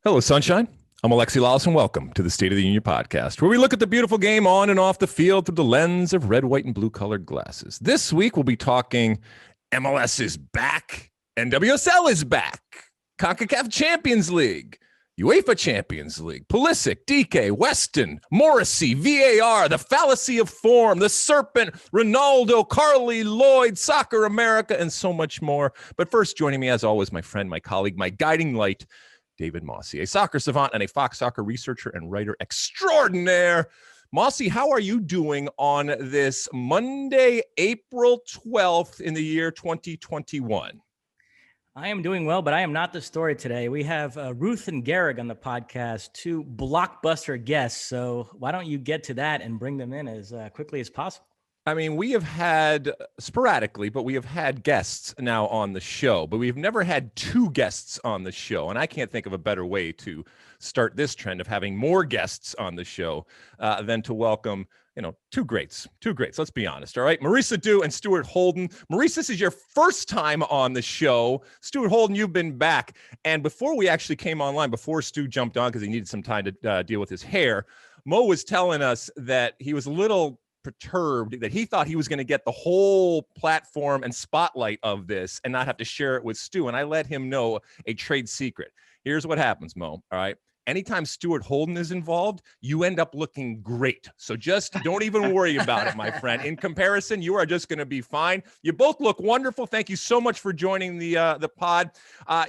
Hello, sunshine. I'm ALEXI LALAS, and welcome to the State of the Union podcast, where we look at the beautiful game on and off the field through the lens of red, white, and blue-colored glasses. This week, we'll be talking MLS is back, NWSL is back, CONCACAF Champions League, UEFA Champions League, Pulisic, Dike, Weston, Mossy, VAR, the fallacy of form, the Serpent, Ronaldo, Carly, Lloyd, Soccer America, and so much more. But first, joining me, as always, my friend, my colleague, my guiding light, David Mosse, a soccer savant and a Fox soccer researcher and writer extraordinaire. Mosse, how are you doing on this Monday, April 12th in the year 2021? I am doing well, but I am not the story today. We have Ruth and Garrick on the podcast, two blockbuster guests. So why don't you get to that and bring them in as quickly as possible? I mean, we have had sporadically, but we have had guests now on the show, but we've never had two guests on the show. And I can't think of a better way to start this trend of having more guests on the show than to welcome, two greats. Let's be honest. All right. Maurice Edu and Stu Holden. Maurice, this is your first time on the show. Stu Holden, you've been back. And before we actually came online, before Stu jumped on, because he needed some time to deal with his hair, Mo was telling us that he was a little perturbed that he thought he was going to get the whole platform and spotlight of this and not have to share it with Stu. And I let him know a trade secret. Here's what happens, Mo. All right. Anytime Stuart Holden is involved, you end up looking great. So just don't even worry about it, my friend. In comparison, you are just going to be fine. You both look wonderful. Thank you so much for joining the pod.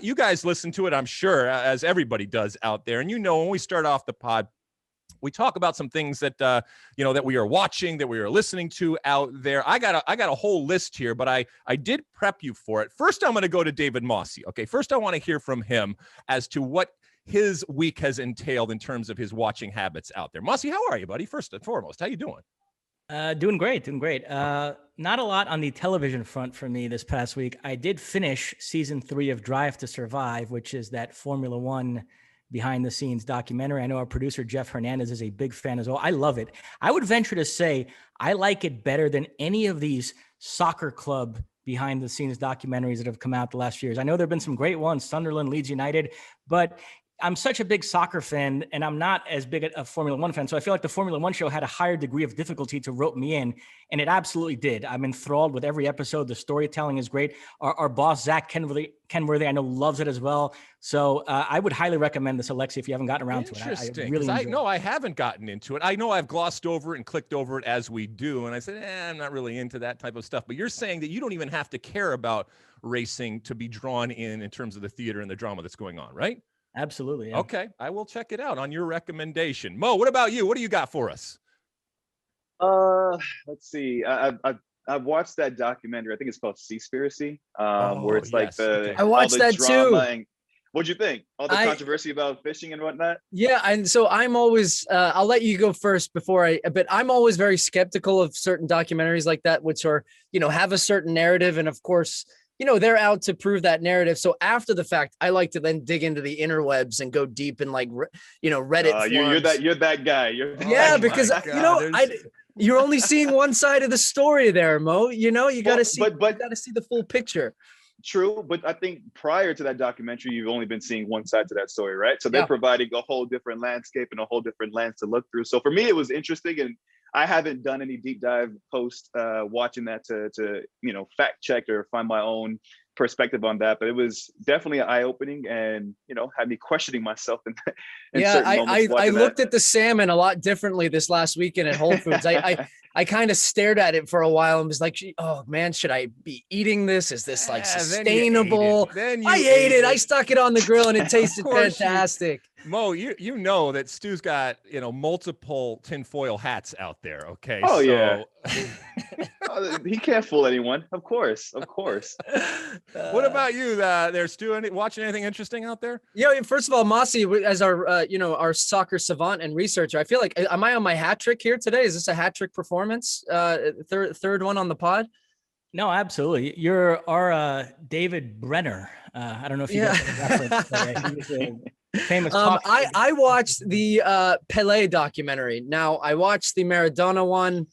You guys listen to it, I'm sure, as everybody does out there. And when we start off the pod, we talk about some things that that we are watching, that we are listening to out there. I got a whole list here, but I did prep you for it. First, I'm going to go to David Mosse. Okay, first I want to hear from him as to what his week has entailed in terms of his watching habits out there. Mosse, how are you, buddy? First and foremost, how you doing? Doing great. Not a lot on the television front for me this past week. I did finish season 3 of Drive to Survive, which is that Formula One behind the scenes documentary. I know our producer, Jeff Hernandez, is a big fan as well. I love it. I would venture to say I like it better than any of these soccer club behind the scenes documentaries that have come out the last few years. I know there've been some great ones, Sunderland, Leeds United, but I'm such a big soccer fan and I'm not as big a Formula One fan. So I feel like the Formula One show had a higher degree of difficulty to rope me in. And it absolutely did. I'm enthralled with every episode. The storytelling is great. Our boss, Zach Kenworthy, I know loves it as well. So I would highly recommend this, Alexi, if you haven't gotten around to it. Interesting. I haven't gotten into it. I know I've glossed over it and clicked over it as we do. And I said, I'm not really into that type of stuff. But you're saying that you don't even have to care about racing to be drawn in terms of the theater and the drama that's going on, right? Absolutely. Yeah. Okay. I will check it out on your recommendation. Mo, what about you? What do you got for us? Let's see. I've watched that documentary. I think it's called Seaspiracy, where it's like I watched that too. And what'd you think? All the controversy about fishing and whatnot? Yeah. And so I'm always, I'll let you go first but I'm always very skeptical of certain documentaries like that, which are, have a certain narrative. And of course, they're out to prove that narrative. So after the fact, I like to then dig into the interwebs and go deep in Reddit. You're that guy. Because you're only seeing one side of the story there, Mo. You got to see, you got to see the full picture. True, but I think prior to that documentary, you've only been seeing one side to that story, right? So they're providing a whole different landscape and a whole different lens to look through. So for me, it was interesting, and I haven't done any deep dive post watching that to fact check or find my own perspective on that. But it was definitely eye-opening and had me questioning myself. I looked at the salmon a lot differently this last weekend at Whole Foods. I kind of stared at it for a while and was like, oh man, should I be eating this? Is this sustainable? I ate it. I stuck it on the grill and it tasted fantastic. Mo, you know that Stu's got, multiple tinfoil hats out there. Okay. Oh, yeah. He can't fool anyone. Of course. What about you there, Stu? Watching anything interesting out there? Yeah. First of all, Mossy, as our, our soccer savant and researcher, I feel like, am I on my hat trick here today? Is this a hat trick performance? Third one on the pod? No, absolutely. You're our David Brenner. I don't know if you got the reference. Famous. I watched the Pelé documentary. Now I watched the Maradona one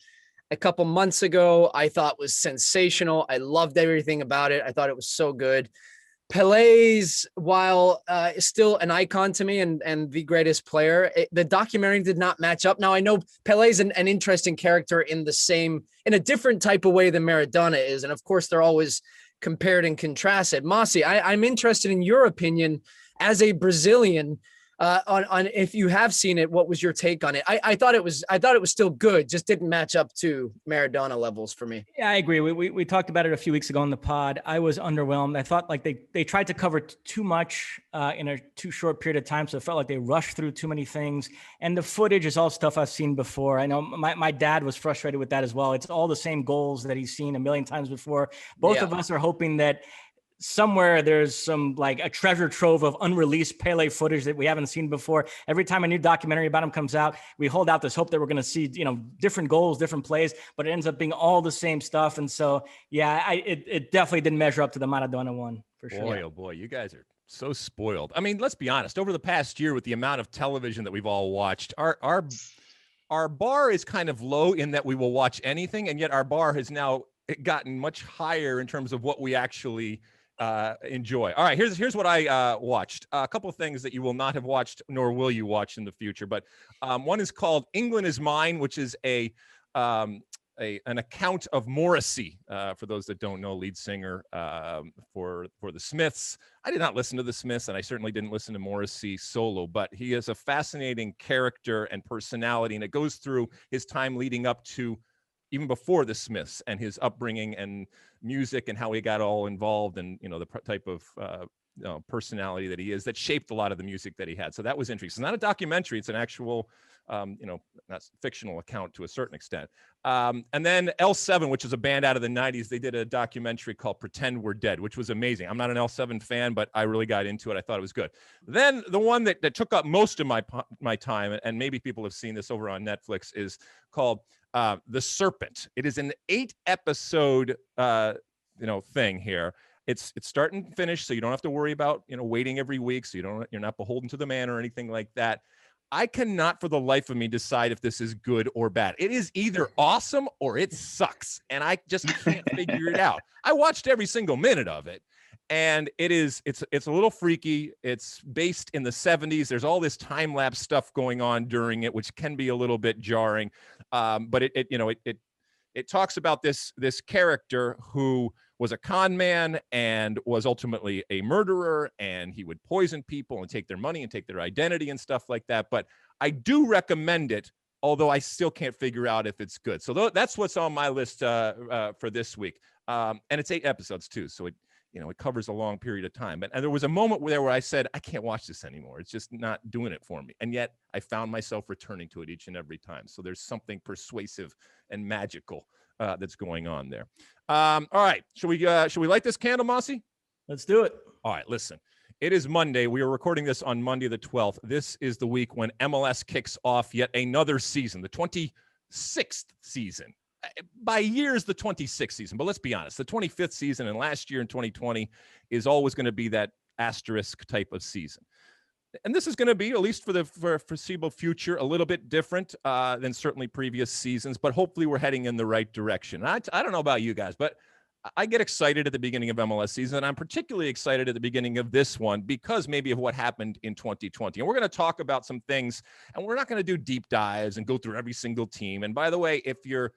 a couple months ago. I thought was sensational. I loved everything about it. I thought it was so good. Pelé's, while still an icon to me and the greatest player, the documentary did not match up. Now, I know Pelé's an interesting character in a different type of way than Maradona is. And of course, they're always compared and contrasted. Mossy, I'm interested in your opinion as a Brazilian on if you have seen it. What was your take on it? I thought it was still good, just didn't match up to Maradona levels for me. Yeah, I agree. We talked about it a few weeks ago on the pod. I was underwhelmed. I thought like they tried to cover too much in a too short period of time, so it felt like they rushed through too many things. And the footage is all stuff I've seen before. I know my dad was frustrated with that as well. It's all the same goals that he's seen a million times before. Both of us are hoping that somewhere there's some like a treasure trove of unreleased Pele footage that we haven't seen before. Every time a new documentary about him comes out, we hold out this hope that we're going to see, different goals, different plays, but it ends up being all the same stuff. And so, yeah, it definitely didn't measure up to the Maradona one for sure. Boy, oh boy, you guys are so spoiled. I mean, let's be honest. Over the past year, with the amount of television that we've all watched, our bar is kind of low in that we will watch anything, and yet our bar has now gotten much higher in terms of what we actually enjoy. All right, here's what I watched. A couple of things that you will not have watched, nor will you watch in the future. But one is called "England Is Mine," which is an account of Morrissey. For those that don't know, lead singer for the Smiths. I did not listen to the Smiths, and I certainly didn't listen to Morrissey solo. But he is a fascinating character and personality, and it goes through his time leading up to, even before the Smiths, and his upbringing and music and how he got all involved, and the type of personality that he is that shaped a lot of the music that he had. So that was interesting. It's not a documentary; it's an actual, not fictional account to a certain extent. And then L7, which is a band out of the '90s, they did a documentary called "Pretend We're Dead," which was amazing. I'm not an L7 fan, but I really got into it. I thought it was good. Then the one that took up most of my time, and maybe people have seen this over on Netflix, is called The Serpent. It is an 8-episode thing here. It's start and finish, so you don't have to worry about waiting every week, so you're not beholden to the man or anything like that. I cannot for the life of me decide if this is good or bad. It is either awesome or it sucks, and I just can't figure it out. I watched every single minute of it, and it's a little freaky. It's based in the 70s. There's all this time-lapse stuff going on during it, which can be a little bit jarring. But it talks about this character who was a con man and was ultimately a murderer, and he would poison people and take their money and take their identity and stuff like that. But I do recommend it, although I still can't figure out if it's good. So that's what's on my list for this week. And it's 8 episodes too, so it covers a long period of time. And there was a moment where I said, I can't watch this anymore. It's just not doing it for me. And yet I found myself returning to it each and every time. So there's something persuasive and magical that's going on there. All right. Should we light this candle, Mossy? Let's do it. All right. Listen, it is Monday. We are recording this on Monday, the 12th. This is the week when MLS kicks off yet another season, the 26th season. By years, the 26th season, but let's be honest, the 25th season and last year in 2020 is always going to be that asterisk type of season. And this is going to be, at least for the foreseeable future, a little bit different than certainly previous seasons, but hopefully we're heading in the right direction. I don't know about you guys, but I get excited at the beginning of MLS season, and I'm particularly excited at the beginning of this one because maybe of what happened in 2020. And we're going to talk about some things, and we're not going to do deep dives and go through every single team. And by the way, if your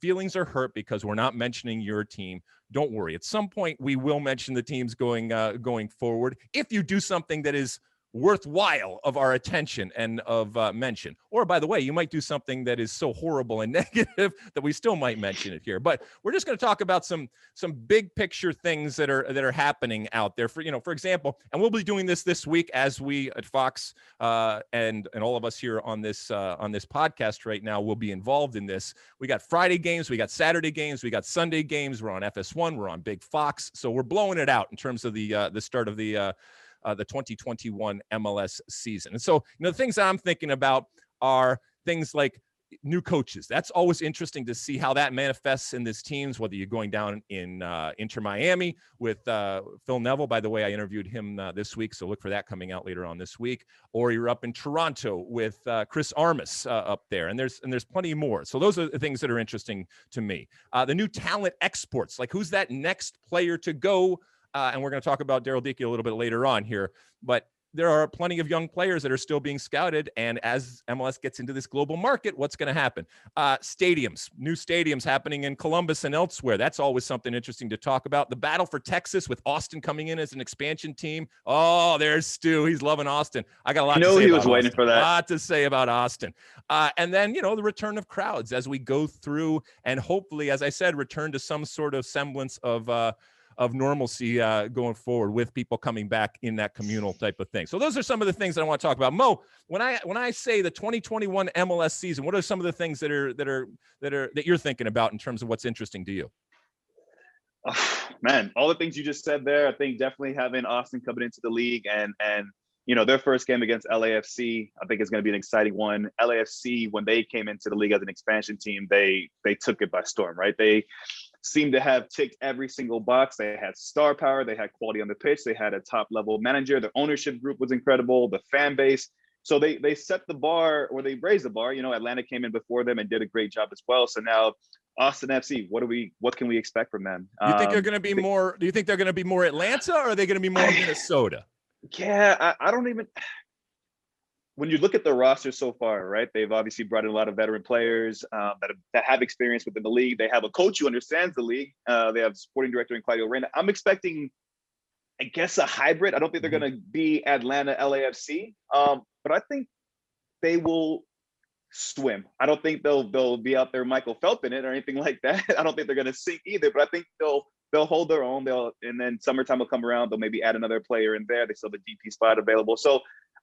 feelings are hurt because we're not mentioning your team, don't worry. At some point, we will mention the teams going forward if you do something that is worthwhile of our attention and of mention. Or by the way, you might do something that is so horrible and negative that we still might mention it here. But we're just going to talk about some big picture things that are happening out there. For example, and we'll be doing this week as we at Fox and all of us here on this podcast right now will be involved in this. We got Friday games, we got Saturday games, we got Sunday games. We're on FS1, we're on Big Fox, so we're blowing it out in terms of the start of the 2021 MLS season. And so, the things that I'm thinking about are things like new coaches. That's always interesting to see how that manifests in these teams, whether you're going down in Inter Miami with Phil Neville. By the way, I interviewed him this week, so look for that coming out later on this week. Or you're up in Toronto with Chris Armas up there, and there's plenty more. So those are the things that are interesting to me. The new talent exports, like who's that next player to go and we're going to talk about Daryl Dike a little bit later on here, but there are plenty of young players that are still being scouted. And as MLS gets into this global market, what's going to happen? Stadiums, new stadiums happening in Columbus and elsewhere. That's always something interesting to talk about. The battle for Texas with Austin coming in as an expansion team. Oh, there's Stu. He's loving Austin. I got a lot to say about waiting for that. A lot to say about Austin. And then, the return of crowds as we go through and hopefully, as I said, return to some sort of semblance of normalcy going forward with people coming back in that communal type of thing. So those are some of the things that I want to talk about. Mo, when I say the 2021 MLS season, what are some of the things that you're thinking about in terms of what's interesting to you? Man, all the things you just said there, I think definitely having Austin coming into the league and their first game against LAFC, I think is going to be an exciting one. LAFC, when they came into the league as an expansion team, they took it by storm, right? They seemed to have ticked every single box. They had star power. They had quality on the pitch. They had a top level manager. The ownership group was incredible. The fan base. So they set the bar, or they raised the bar. Atlanta came in before them and did a great job as well. So now Austin FC, what can we expect from them? You think they're going to be more? Do you think they're going to be more Atlanta, or are they going to be more Minnesota? Yeah, I don't even. When you look at the roster so far, right, they've obviously brought in a lot of veteran players that have experience within the league. They have a coach who understands the league. They have sporting director in Gio Reyna. I'm expecting, I guess, a hybrid. I don't think they're going to be Atlanta LAFC, but I think they will swim. I don't think they'll be out there Michael Phelps in it or anything like that. I don't think they're going to sink either, but I think they'll hold their own. And then summertime will come around. They'll maybe add another player in there. They still have a DP spot available.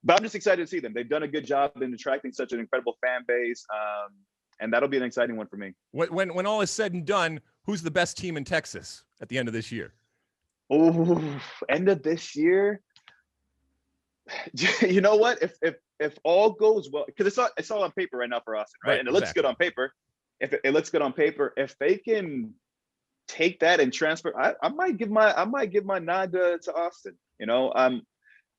But I'm just excited to see them. They've done a good job in attracting such an incredible fan base, and that'll be an exciting one for me. When all is said and done, who's the best team in Texas at the end of this year? Oh, end of this year. You know what? If all goes well, because it's all on paper right now for Austin, right? And it looks good on paper. If it looks good on paper, if they can take that and transfer, I might give my nod to Austin.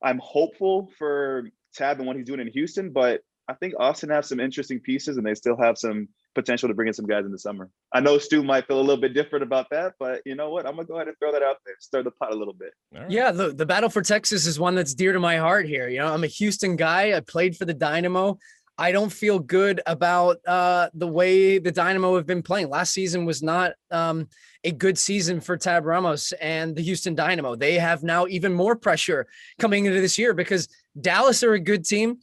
I'm hopeful for Tab and what he's doing in Houston, but I think Austin has some interesting pieces and they still have some potential to bring in some guys in the summer. I know Stu might feel a little bit different about that, but you know what? I'm going to go ahead and throw that out there, stir the pot a little bit. Right. Yeah, the battle for Texas is one that's dear to my heart here. I'm a Houston guy. I played for the Dynamo. I don't feel good about the way the Dynamo have been playing. Last season was not a good season for Tab Ramos and the Houston Dynamo. They have now even more pressure coming into this year because Dallas are a good team.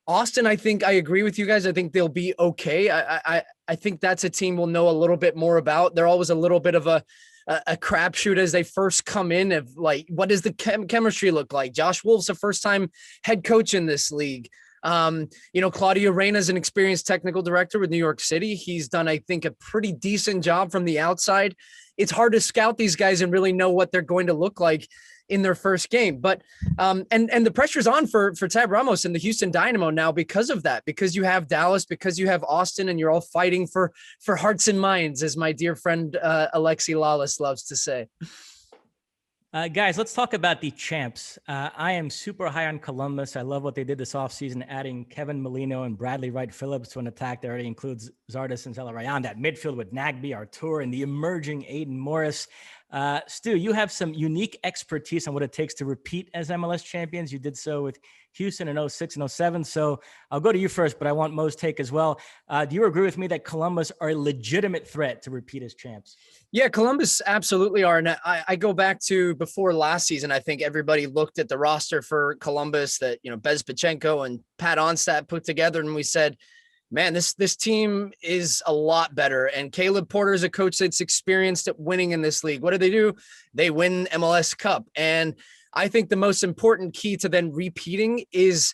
Austin, I think I agree with you guys. I think they'll be okay. I think that's a team we'll know a little bit more about. They're always a little bit of a crapshoot as they first come in of like, what does the chemistry look like? Josh Wolf's a first-time head coach in this league. Claudio Reyna is an experienced technical director with New York City. He's done, I think, a pretty decent job from the outside. It's hard to scout these guys and really know what they're going to look like in their first game. But and the pressure's on for Tab Ramos and the Houston Dynamo now because of that, because you have Dallas, because you have Austin, and you're all fighting for hearts and minds, as my dear friend ALEXI LALAS loves to say. Guys, let's talk about the champs. I am super high on Columbus. I love what they did this offseason, adding Kevin Molino and Bradley Wright Phillips to an attack that already includes Zardes and Zelarayan. That midfield with Nagby, Artur, and the emerging Aiden Morris. Stu, you have some unique expertise on what it takes to repeat as MLS champions. You did so with Houston in 06 and 07. So I'll go to you first, but I want Mo's take as well. Do you agree with me that Columbus are a legitimate threat to repeat as champs? Yeah, Columbus absolutely are. And I go back to before last season. I think everybody looked at the roster for Columbus that, Bez Pachenko and Pat Onstad put together. And we said, man, this team is a lot better. And Caleb Porter is a coach that's experienced at winning in this league. What do? They win MLS Cup. And I think the most important key to then repeating is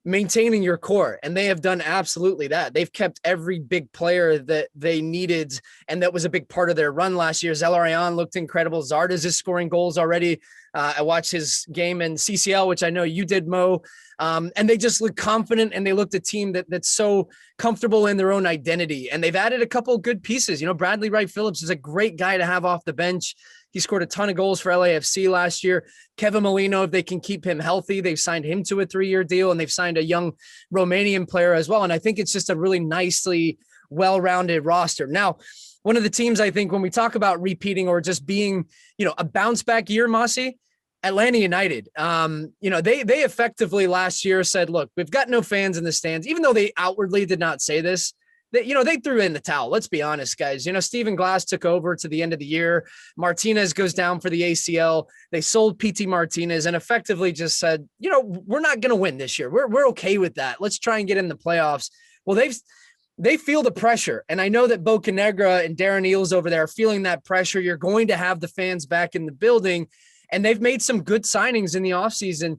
maintaining your core. And they have done absolutely that. They've kept every big player that they needed. And that was a big part of their run last year. Zelarayan looked incredible. Zardes is scoring goals already. I watched his game in CCL, which I know you did, Mo. And they just look confident, and they looked a team that's so comfortable in their own identity. And they've added a couple of good pieces. Bradley Wright Phillips is a great guy to have off the bench. He scored a ton of goals for LAFC last year. Kevin Molino, if they can keep him healthy, they've signed him to a 3-year deal, and they've signed a young Romanian player as well. And I think it's just a really nicely well-rounded roster. Now, one of the teams, I think, when we talk about repeating or just being, a bounce back year, Mossy, Atlanta United. They effectively last year said, look, we've got no fans in the stands, even though they outwardly did not say this. They threw in the towel. Let's be honest, guys. Stephen Glass took over to the end of the year. Martinez goes down for the ACL. They sold PT Martinez and effectively just said, we're not going to win this year. We're okay with that. Let's try and get in the playoffs. Well, they feel the pressure. And I know that Bocanegra and Darren Eales over there are feeling that pressure. You're going to have the fans back in the building. And they've made some good signings in the offseason.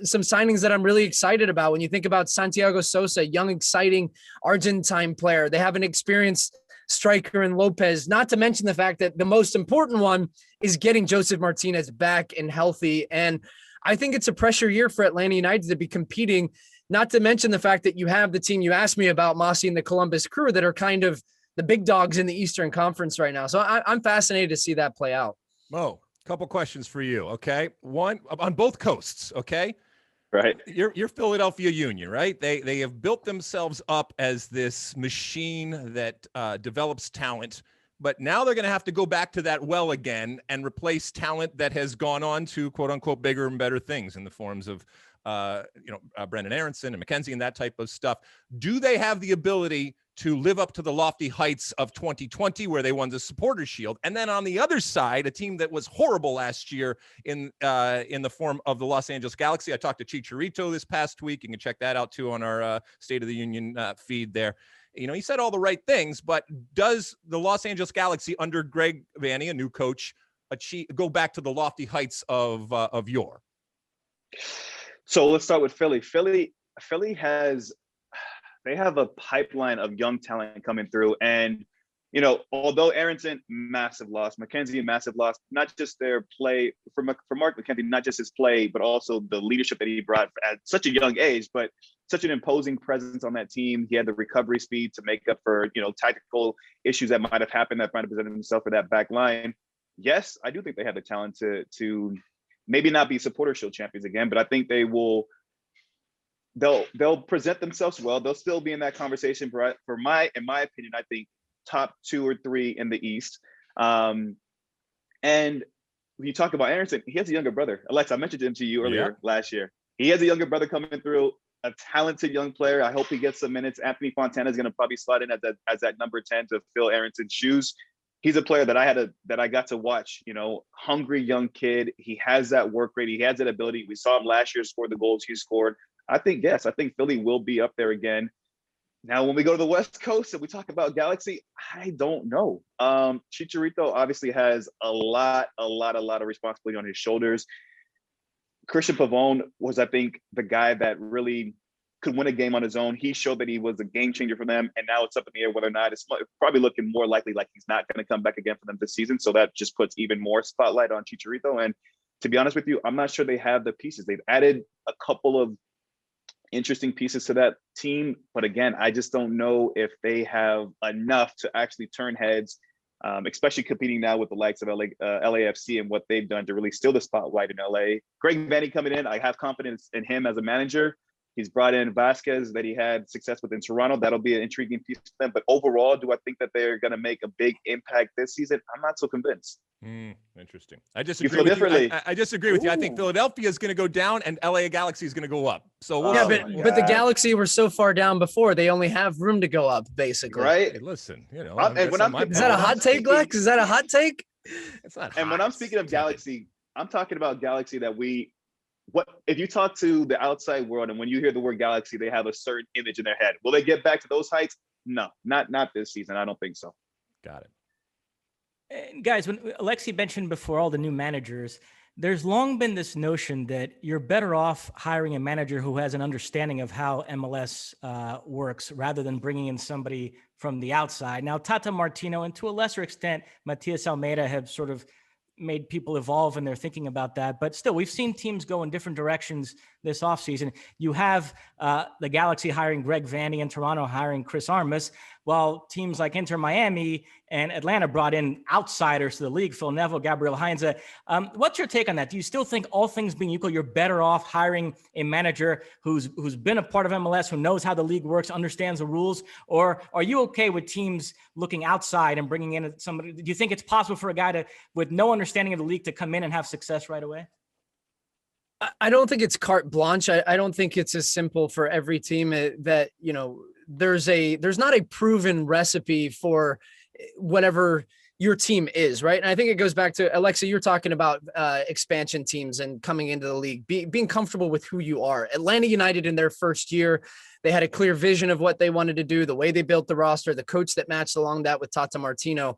Some signings that I'm really excited about. When you think about Santiago Sosa, young, exciting Argentine player, they have an experienced striker in Lopez, not to mention the fact that the most important one is getting Joseph Martinez back and healthy. And I think it's a pressure year for Atlanta United to be competing, not to mention the fact that you have the team you asked me about, Mossy and the Columbus Crew, that are kind of the big dogs in the Eastern Conference right now. So I'm fascinated to see that play out. Mo. Couple questions for you, okay? One on both coasts, okay? Right. You're Philadelphia Union, right? They have built themselves up as this machine that develops talent, but now they're going to have to go back to that well again and replace talent that has gone on to quote unquote bigger and better things in the forms of Brendan Aronson and McKenzie and that type of stuff. Do they have the ability to live up to the lofty heights of 2020 where they won the Supporters Shield? And then on the other side, a team that was horrible last year in the form of the Los Angeles Galaxy. I talked to Chicharito this past week. You can check that out too on our State of the Union feed there. He said all the right things, but does the Los Angeles Galaxy under Greg Vanney, a new coach, go back to the lofty heights of yore? So let's start with Philly. Philly they have a pipeline of young talent coming through. And, although Aronson, massive loss, McKenzie, massive loss, not just their play for Mark McKenzie, not just his play, but also the leadership that he brought at such a young age, but such an imposing presence on that team. He had the recovery speed to make up for, tactical issues that might have happened that might have presented himself for that back line. Yes, I do think they have the talent to maybe not be Supporter Shield champions again, but I think they will. They'll present themselves well. They'll still be in that conversation in my opinion, I think top 2 or 3 in the East. And when you talk about Aronson, he has a younger brother. Alex, I mentioned him to you earlier last year. He has a younger brother coming through, a talented young player. I hope he gets some minutes. Anthony Fontana is going to probably slide in as that number 10 to fill Aronson's shoes. He's a player that I got to watch, hungry young kid. He has that work rate. He has that ability. We saw him last year score the goals he scored. I think Philly will be up there again. Now, when we go to the West Coast and we talk about Galaxy, I don't know. Chicharito obviously has a lot of responsibility on his shoulders. Christian Pavone was, I think, the guy that really could win a game on his own. He showed that he was a game changer for them, and now it's up in the air whether or not it's probably looking more likely like he's not going to come back again for them this season. So that just puts even more spotlight on Chicharito. And to be honest with you, I'm not sure they have the pieces. They've added a couple of interesting pieces to that team, but again, I just don't know if they have enough to actually turn heads, especially competing now with the likes of LAFC and what they've done to really steal the spotlight in LA. Greg Vanney coming in, I have confidence in him as a manager. He's brought in Vasquez that he had success with in Toronto. That'll be an intriguing piece for them. But overall, do I think that they're going to make a big impact this season? I'm not so convinced. Interesting. I disagree with you. I disagree with you. I think Ooh. Philadelphia is going to go down and LA Galaxy is going to go up. So but the Galaxy were so far down before, they only have room to go up, basically. Right? Hey, listen, is that a hot take, Lex? Is that a hot take? It's not. And when I'm speaking of Galaxy, I'm talking about Galaxy that if you talk to the outside world and when you hear the word Galaxy, they have a certain image in their head. Will they get back to those heights? No, not this season. I don't think so. Got it. And guys, when Alexi mentioned before all the new managers, there's long been this notion that you're better off hiring a manager who has an understanding of how MLS works rather than bringing in somebody from the outside. Now, Tata Martino and to a lesser extent, Matias Almeida have sort of made people evolve in their thinking about that. But still, we've seen teams go in different directions this offseason. You have the Galaxy hiring Greg Vanney and Toronto hiring Chris Armas. while teams like Inter Miami and Atlanta brought in outsiders to the league, Phil Neville, Gabriel Heinze. What's your take on that? Do you still think, all things being equal, you're better off hiring a manager who's been a part of MLS, who knows how the league works, understands the rules? Or are you okay with teams looking outside and bringing in somebody? Do you think it's possible for a guy with no understanding of the league to come in and have success right away? I don't think it's carte blanche. I don't think it's as simple for every team that, there's not a proven recipe for whatever your team is, right? And I think it goes back to, Alexi, you're talking about expansion teams and coming into the league, being comfortable with who you are. Atlanta United, in their first year, they had a clear vision of what they wanted to do, the way they built the roster, the coach that matched along that with Tata Martino.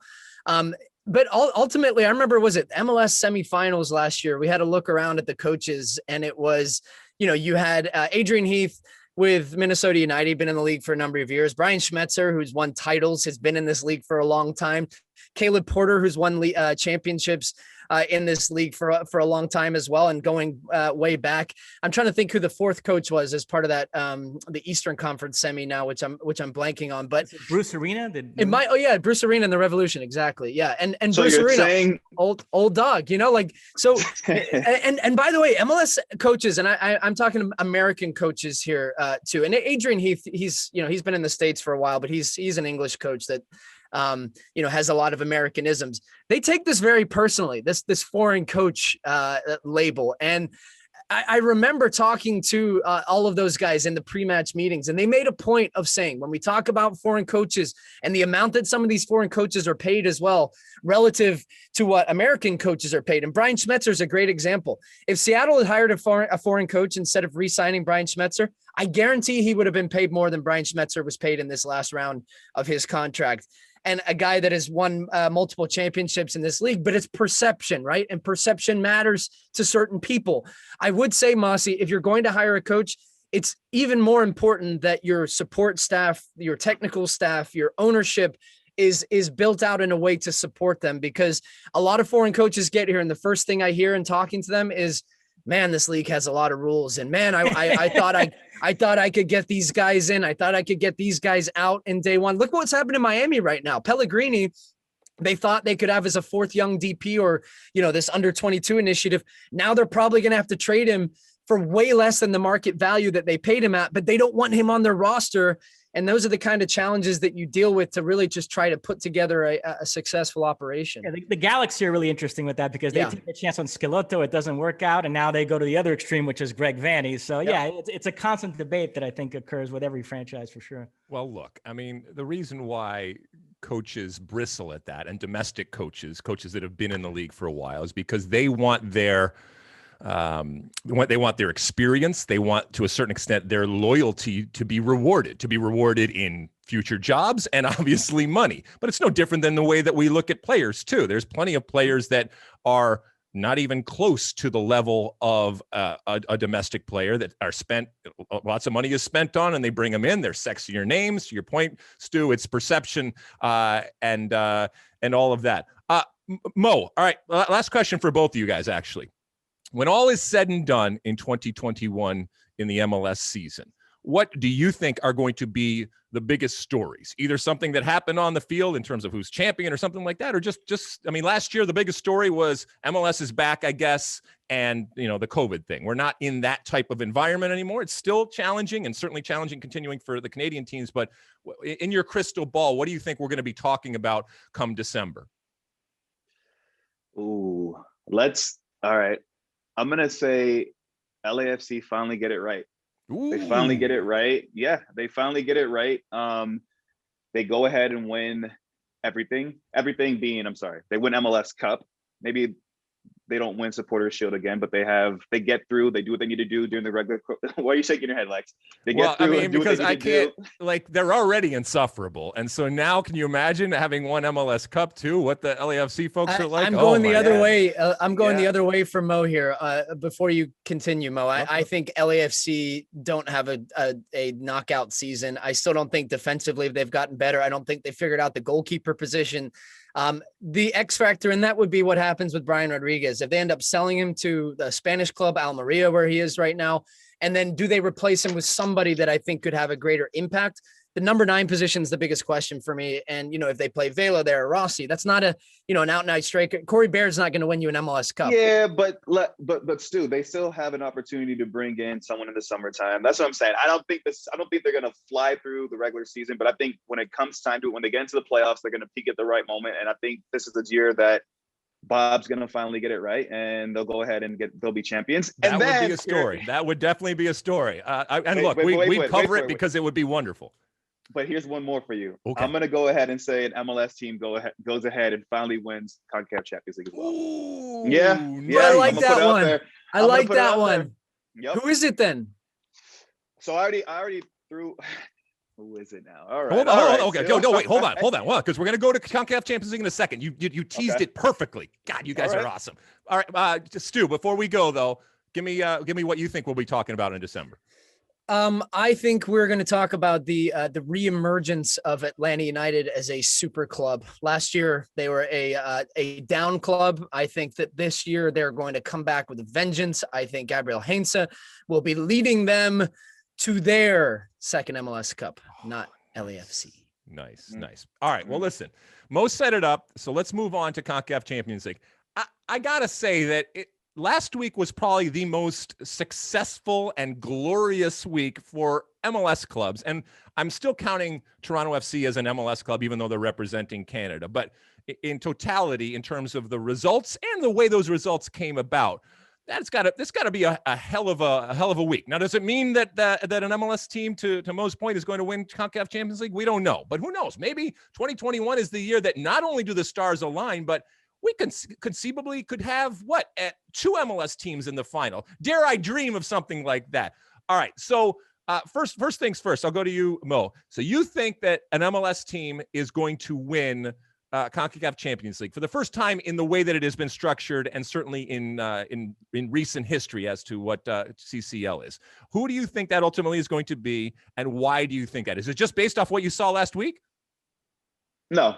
But ultimately, I remember, was it MLS semifinals last year? We had a look around at the coaches, and it was, you had Adrian Heath with Minnesota United, been in the league for a number of years. Brian Schmetzer, who's won titles, has been in this league for a long time. Caleb Porter, who's won championships in this league for a long time as well, and going way back. I'm trying to think who the fourth coach was as part of that the Eastern Conference semi now, which I'm blanking on. But Bruce Arena, Bruce Arena and the Revolution, exactly. Yeah, and so Bruce you're Arena, saying old dog, so. and by the way, MLS coaches, and I'm talking American coaches here too. And Adrian Heath, he's been in the States for a while, but he's an English coach that has a lot of Americanisms. They take this very personally, this foreign coach label. And I remember talking to all of those guys in the pre-match meetings, and they made a point of saying, when we talk about foreign coaches and the amount that some of these foreign coaches are paid as well, relative to what American coaches are paid. And Brian Schmetzer is a great example. If Seattle had hired a foreign coach instead of re-signing Brian Schmetzer, I guarantee he would have been paid more than Brian Schmetzer was paid in this last round of his contract. And a guy that has won multiple championships in this league, but it's perception, right? And perception matters to certain people. I would say, Mossy, if you're going to hire a coach, it's even more important that your support staff, your technical staff, your ownership is built out in a way to support them, because a lot of foreign coaches get here, and the first thing I hear in talking to them is, man, this league has a lot of rules. And man, I thought I could get these guys in. I thought I could get these guys out in day one. Look what's happened in Miami right now. Pellegrini, they thought they could have as a fourth young DP, or, this under 22 initiative. Now they're probably going to have to trade him for way less than the market value that they paid him at, but they don't want him on their roster. And those are the kind of challenges that you deal with to really just try to put together a successful operation. Yeah, the Galaxy are really interesting with that, because they take a chance on Schelotto. It doesn't work out. And now they go to the other extreme, which is Greg Vanney. So it's a constant debate that I think occurs with every franchise for sure. Well, look, I mean, the reason why coaches bristle at that, and domestic coaches that have been in the league for a while, is because they want their experience. They want, to a certain extent, their loyalty to be rewarded in future jobs and obviously money. But it's no different than the way that we look at players too. There's plenty of players that are not even close to the level of a domestic player that are spent, lots of money is spent on, and they bring them in. They're sexier names. To your point, Stu, it's perception and all of that. Mo, all right, last question for both of you guys, actually. When all is said and done in 2021 in the MLS season, what do you think are going to be the biggest stories? Either something that happened on the field in terms of who's champion or something like that, or just I mean, last year the biggest story was MLS is back, I guess, and the COVID thing. We're not in that type of environment anymore. It's still challenging, and certainly challenging continuing for the Canadian teams. But in your crystal ball, what do you think we're going to be talking about come December? Ooh, all right. I'm going to say LAFC finally get it right. Ooh. They finally get it right. Yeah, they finally get it right. They go ahead and win everything. Everything being, they win MLS Cup. Maybe they don't win Supporters Shield again, but they get through. They do what they need to do during the regular. Why are you shaking your head, Lex? They get through. I mean, because I can't. Like, they're already insufferable, and so now, can you imagine having won MLS Cup too? What the LAFC folks are like? I'm going the other way. I'm going the other way for Mo here. Before you continue, Mo, I think LAFC don't have a knockout season. I still don't think defensively they've gotten better. I don't think they figured out the goalkeeper position. The X factor in that would be what happens with Brian Rodriguez. If they end up selling him to the Spanish club, Almeria, where he is right now, and then do they replace him with somebody that I think could have a greater impact? the number 9 position is the biggest question for me. And, if they play Vela there or Rossi, that's not an out and out striker. Corey Baird's not going to win you an MLS Cup. Yeah, but Stu, they still have an opportunity to bring in someone in the summertime. That's what I'm saying. I don't think they're going to fly through the regular season, but I think when it comes time to it, when they get into the playoffs, they're going to peak at the right moment. And I think this is the year that Bob's going to finally get it right, and they'll go ahead and they'll be champions. That would be a story. That would definitely be a story. We cover it because it would be wonderful. But here's one more for you. Okay. I'm going to go ahead and say an MLS team goes ahead and finally wins CONCACAF Champions League as well. Ooh, yeah. I like that one. I like that one. Yep. Who is it then? So I already threw. Who is it now? All right. Hold on. Okay. No, wait. Hold on. Because we're going to go to CONCACAF Champions League in a second. You teased it perfectly. God, you guys are awesome. All right. Stu, before we go, though, give me what you think we'll be talking about in December. I think we're going to talk about the reemergence of Atlanta United as a super club. Last year, they were a down club. I think that this year they're going to come back with a vengeance. I think Gabriel Heinze will be leading them to their second MLS Cup, not LAFC. Nice. All right. Well, listen, Mo set it up. So let's move on to CONCACAF Champions League. I got to say that last week was probably the most successful and glorious week for MLS clubs. And I'm still counting Toronto FC as an MLS club, even though they're representing Canada. But in totality, in terms of the results and the way those results came about, that's got to be a hell of a week. Now, does it mean that an MLS team, to Mo's point, is going to win CONCACAF Champions League? We don't know, but who knows? Maybe 2021 is the year that not only do the stars align, but we conceivably could have 2 MLS teams in the final. Dare I dream of something like that? All right. So first things first, I'll go to you, Mo. So you think that an MLS team is going to win CONCACAF Champions League for the first time in the way that it has been structured, and certainly in recent history as to what CCL is. Who do you think that ultimately is going to be, and why do you think that? Is it just based off what you saw last week? No.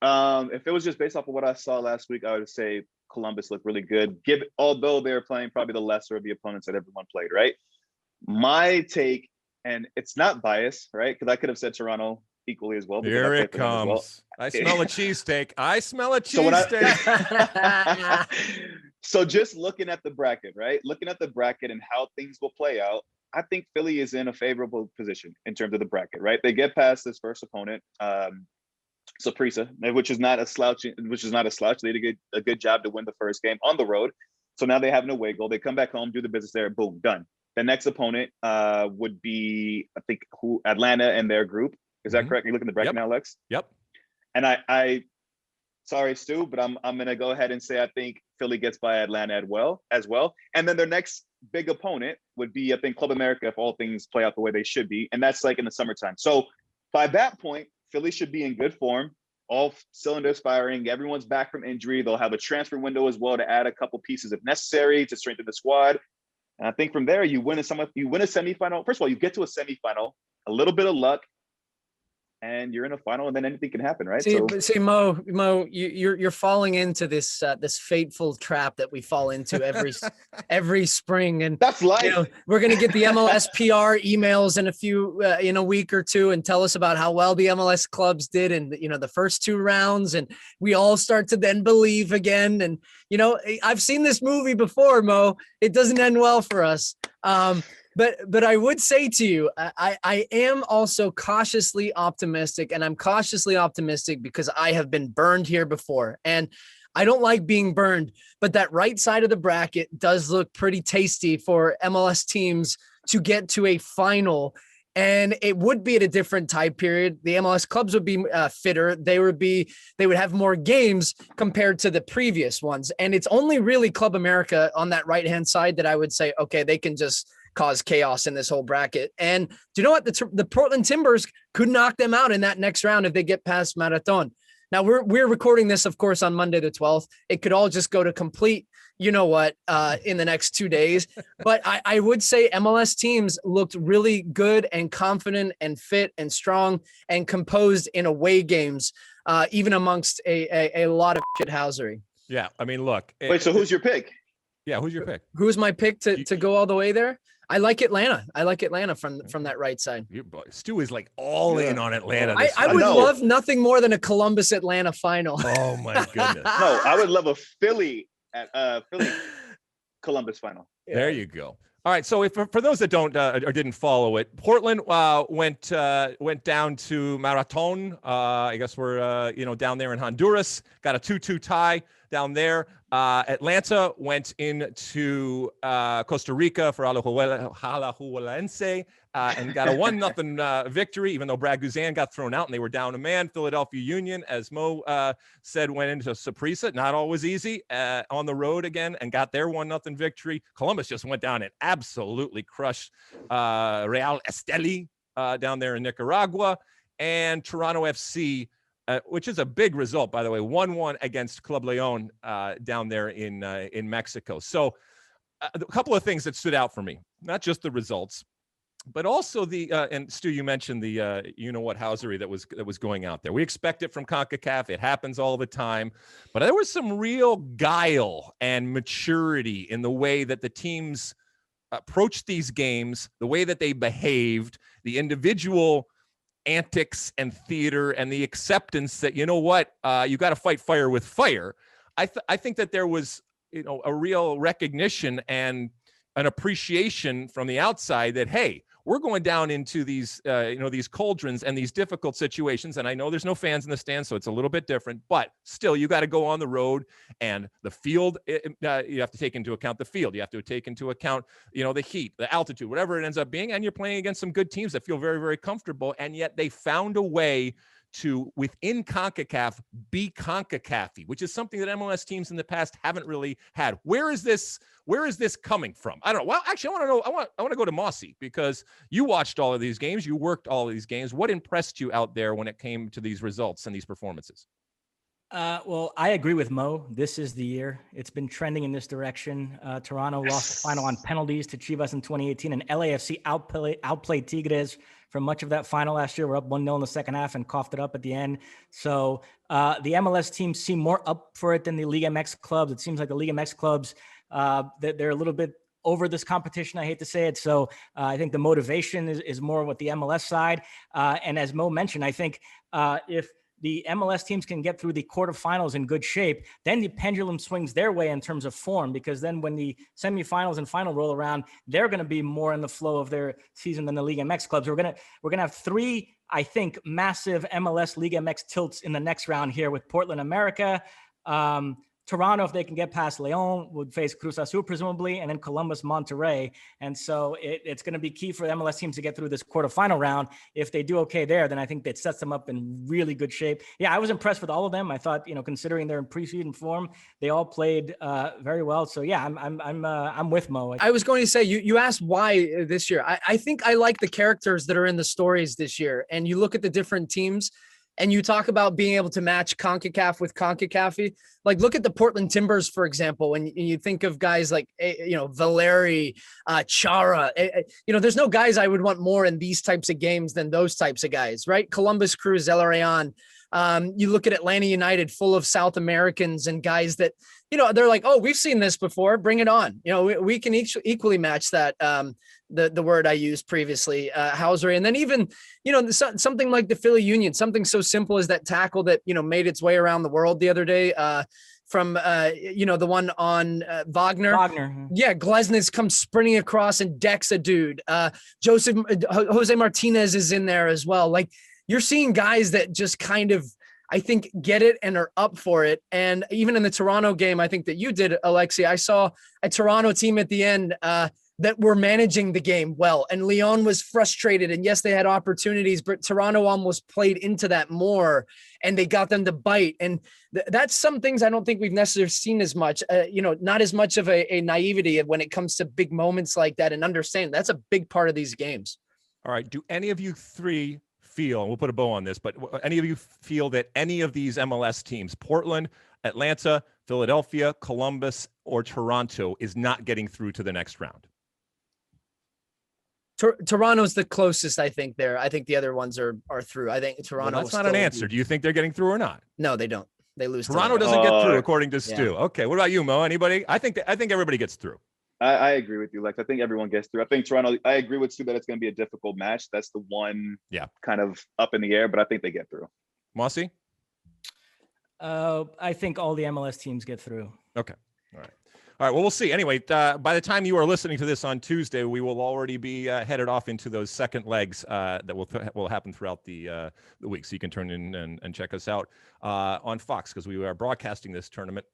If it was just based off of what I saw last week, I would say Columbus looked really good, although they're playing probably the lesser of the opponents that everyone played, right? My take, and it's not biased, right? Because I could have said Toronto equally as well. Here it comes. Well. I smell a cheesesteak. So just looking at the bracket, right? Looking at the bracket and how things will play out, I think Philly is in a favorable position in terms of the bracket, right? They get past this first opponent, Saprissa, which is not a slouch. They did a good job to win the first game on the road. So now they have an away goal. They come back home, do the business there, boom, done. The next opponent would be, I think, Atlanta and their group. Is that correct? You look at the bracket now, Lex? Yep. And I sorry, Stu, but I'm gonna go ahead and say I think Philly gets by Atlanta as well. And then their next big opponent would be, I think, Club America, if all things play out the way they should be. And that's like in the summertime. So by that point, Philly should be in good form, all cylinders firing. Everyone's back from injury. They'll have a transfer window as well to add a couple pieces if necessary to strengthen the squad. And I think from there, you win a semifinal. First of all, you get to a semifinal, a little bit of luck, and you're in a final, and then anything can happen, right? See, Mo, you're falling into this fateful trap that we fall into every spring, and that's life. We're gonna get the MLS PR emails in a week or two, and tell us about how well the MLS clubs did in the first 2 rounds, and we all start to then believe again. And I've seen this movie before, Mo. It doesn't end well for us. But I would say to you, I am also cautiously optimistic, and I'm cautiously optimistic because I have been burned here before, and I don't like being burned, but that right side of the bracket does look pretty tasty for MLS teams to get to a final, and it would be at a different time period. The MLS clubs would be fitter. They would have more games compared to the previous ones, and it's only really Club America on that right-hand side that I would say, okay, they can just cause chaos in this whole bracket. And do you know what? The Portland Timbers could knock them out in that next round if they get past Marathon. Now we're recording this, of course, on Monday the 12th. It could all just go to complete, in the next 2 days. But I would say MLS teams looked really good and confident and fit and strong and composed in away games, even amongst a lot of shithousery. Yeah, I mean, look. Wait, so who's your pick? Yeah, who's your pick? Who's my pick to go all the way there? I like Atlanta. I like Atlanta from that right side. Stu is like all in on Atlanta. I would love nothing more than a Columbus Atlanta final. Oh my goodness. No, I would love a Philly Columbus final. There you go. All right. So for those that don't or didn't follow it, Portland went down to Marathon. I guess we're down there in Honduras. Got a 2-2 tie down there. Atlanta went into Costa Rica for Alajuelense and got a 1-0 victory, even though Brad Guzan got thrown out and they were down a man. Philadelphia Union, as Mo said, went into Saprissa. Not always easy on the road again and got their 1-0 victory. Columbus just went down and absolutely crushed Real Esteli down there in Nicaragua. And Toronto FC, which is a big result, by the way, 1-1 against Club Leon down there in Mexico. So a couple of things that stood out for me, not just the results, but also and Stu, you mentioned the housery that was going out there. We expect it from CONCACAF. It happens all the time, but there was some real guile and maturity in the way that the teams approached these games, the way that they behaved, the individual antics and theater, and the acceptance that, you got to fight fire with fire. I think that there was, a real recognition and an appreciation from the outside that, hey, we're going down into these, these cauldrons and these difficult situations. And I know there's no fans in the stands, so it's a little bit different, but still you got to go on the road and the field. You have to take into account the field. You have to take into account, the heat, the altitude, whatever it ends up being. And you're playing against some good teams that feel very, very comfortable. And yet they found a way to, within CONCACAF, be CONCACAF-y, which is something that MLS teams in the past haven't really had. Where is this coming from? I don't know. Well, actually, I want to know. I want to go to Mossy, because you watched all of these games. You worked all of these games. What impressed you out there when it came to these results and these performances? Well, I agree with Mo. This is the year. It's been trending in this direction. Toronto lost the final on penalties to Chivas in 2018, and LAFC outplayed Tigres for much of that final last year. We're up 1-0 in the second half and coughed it up at the end. So the MLS teams seem more up for it than the Liga MX clubs. It seems like the Liga MX clubs, they're a little bit over this competition. I hate to say it. So I think the motivation is more with the MLS side. And as Mo mentioned, I think if the MLS teams can get through the quarterfinals in good shape, then the pendulum swings their way in terms of form, because then when the semifinals and final roll around, they're going to be more in the flow of their season than the Liga MX clubs. We're going to have three, I think, massive MLS Liga MX tilts in the next round here, with Portland America, Toronto, if they can get past Leon, would face Cruz Azul presumably, and then Columbus, Monterrey. And so it's going to be key for the MLS teams to get through this quarterfinal round. If they do okay there, then I think that sets them up in really good shape. Yeah, I was impressed with all of them. I thought, considering they're in preseason form, they all played very well. So yeah, I'm with Mo. I was going to say, you asked why this year. I think I like the characters that are in the stories this year. And you look at the different teams, and you talk about being able to match CONCACAF with CONCACAF. Like, look at the Portland Timbers, for example, when you think of guys like, Valeri, Chara, there's no guys I would want more in these types of games than those types of guys, right? Columbus Crew, El Rayon. You look at Atlanta United, full of South Americans and guys that, they're like, oh, we've seen this before. Bring it on. We can equally match that. The word I used previously, housery. And then even, something like the Philly Union, something so simple as that tackle that, made its way around the world the other day, from, the one on Wagner. Yeah. Glesnes comes sprinting across and decks a dude. Jose Martinez is in there as well. Like, you're seeing guys that just kind of, I think, get it and are up for it. And even in the Toronto game, I think that you did, Alexi, I saw a Toronto team at the end that were managing the game well. And Leon was frustrated. And yes, they had opportunities, but Toronto almost played into that more, and they got them to bite. And that's some things I don't think we've necessarily seen as much, not as much of a naivety when it comes to big moments like that, and understanding that's a big part of these games. All right. Do any of you three feel, and we'll put a bow on this, but any of you feel that any of these MLS teams, Portland, Atlanta, Philadelphia, Columbus, or Toronto, is not getting through to the next round? Toronto's the closest, I think, there. I think the other ones are through. I think Toronto. Well, that's not an answer. Do you think they're getting through or not? No, they don't. They lose. Toronto doesn't get through, according to Stu. Okay. What about you, Mo? Anybody? I think everybody gets through. I agree with you, Lex. I think everyone gets through. I think Toronto, I agree with Stu that it's going to be a difficult match. That's the one kind of up in the air, but I think they get through. Mossy? I think all the MLS teams get through. Okay. All right. Well, we'll see. Anyway, by the time you are listening to this on Tuesday, we will already be headed off into those second legs that will happen throughout the week. So you can turn in and check us out on Fox, because we are broadcasting this tournament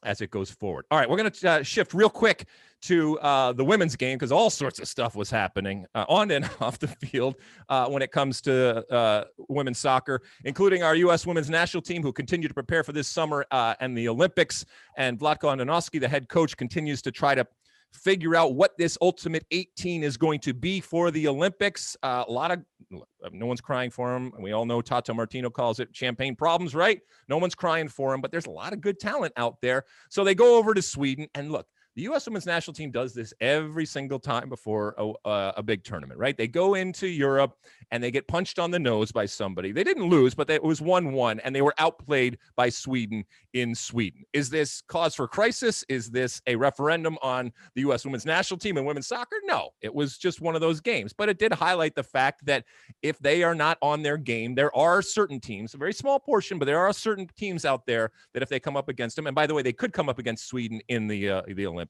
as it goes forward. All right, we're going to shift real quick to the women's game, because all sorts of stuff was happening on and off the field when it comes to women's soccer, including our U.S. women's national team, who continue to prepare for this summer and the Olympics. And Vlatko Andonovski, the head coach, continues to try to figure out what this ultimate 18 is going to be for the Olympics. No one's crying for him. And we all know Tata Martino calls it champagne problems, right? No one's crying for him, but there's a lot of good talent out there. So they go over to Sweden, and look, the U.S. women's national team does this every single time before a big tournament, right? They go into Europe and they get punched on the nose by somebody. They didn't lose, but it was 1-1, and they were outplayed by Sweden in Sweden. Is this cause for crisis? Is this a referendum on the U.S. women's national team and women's soccer? No, it was just one of those games. But it did highlight the fact that if they are not on their game, there are certain teams, a very small portion, but there are certain teams out there that if they come up against them, and by the way, they could come up against Sweden in the Olympics,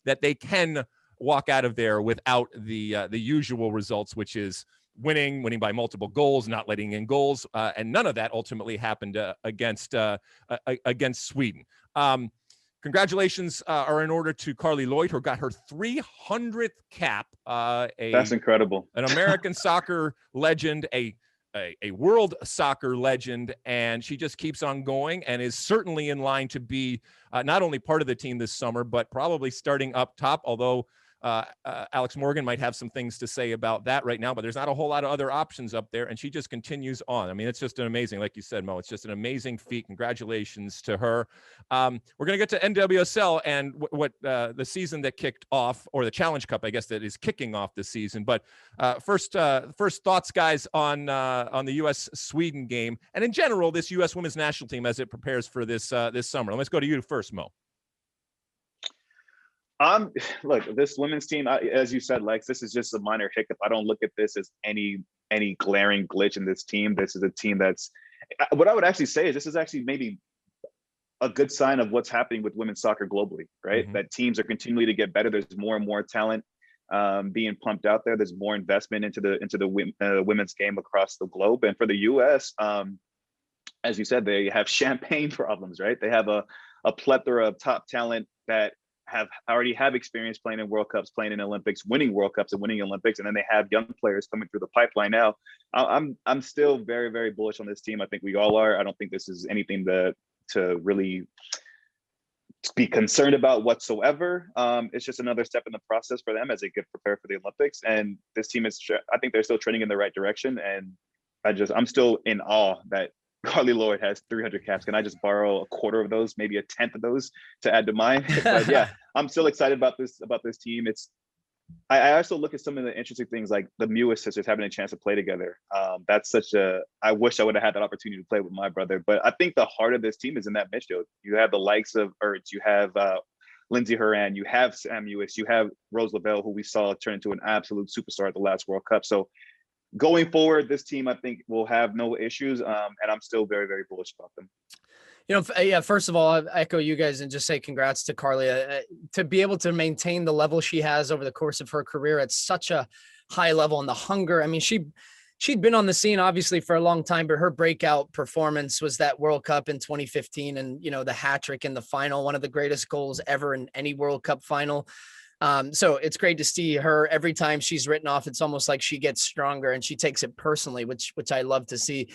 that they can walk out of there without the usual results, which is winning by multiple goals, not letting in goals, and none of that ultimately happened against Sweden. Congratulations are in order to Carly Lloyd, who got her 300th cap. That's incredible. An American soccer legend, a world soccer legend, and she just keeps on going and is certainly in line to be not only part of the team this summer, but probably starting up top, although Alex Morgan might have some things to say about that right now, but there's not a whole lot of other options up there, and she just continues on. I mean, it's just an amazing, like you said, Mo, it's just an amazing feat. Congratulations to her. We're going to get to NWSL and what the season that kicked off, or the Challenge Cup, I guess, that is kicking off this season. But first thoughts, guys, on the U.S. Sweden game, and in general, this U.S. women's national team as it prepares for this summer. Let's go to you first, Mo. Look, this women's team, as you said, Lex, this is just a minor hiccup. I don't look at this as any glaring glitch in this team. This is a team that's, what I would actually say is this is actually maybe a good sign of what's happening with women's soccer globally, right? Mm-hmm. That teams are continually to get better. There's more and more talent being pumped out there. There's more investment into the women's game across the globe. And for the U.S., as you said, they have champagne problems, right? They have a plethora of top talent that already have experience playing in World Cups, playing in Olympics, winning World Cups and winning Olympics, and then they have young players coming through the pipeline now. I'm still very, very bullish on this team. I think we all are. I don't think this is anything to really be concerned about whatsoever. It's just another step in the process for them as they get prepared for the Olympics. And this team is, I think they're still trending in the right direction. And I'm still in awe that Carly Lloyd has 300 caps. Can I just borrow a quarter of those, maybe a tenth of those to add to mine? But yeah, I'm still excited about this team. I also look at some of the interesting things, like the Mewis sisters having a chance to play together. That's I wish I would have had that opportunity to play with my brother. But I think the heart of this team is in that midfield. You have the likes of Ertz, you have Lindsey Horan, you have Sam Mewis, you have Rose Lavelle, who we saw turn into an absolute superstar at the last World Cup. So going forward, this team, I think, will have no issues, and I'm still very, very bullish about them. You know, yeah, first of all, I echo you guys and just say congrats to Carly. To be able to maintain the level she has over the course of her career at such a high level, and the hunger. I mean, she'd been on the scene, obviously, for a long time, but her breakout performance was that World Cup in 2015, and, you know, the hat trick in the final, one of the greatest goals ever in any World Cup final. So it's great to see her. Every time she's written off, it's almost like she gets stronger and she takes it personally, which I love to see.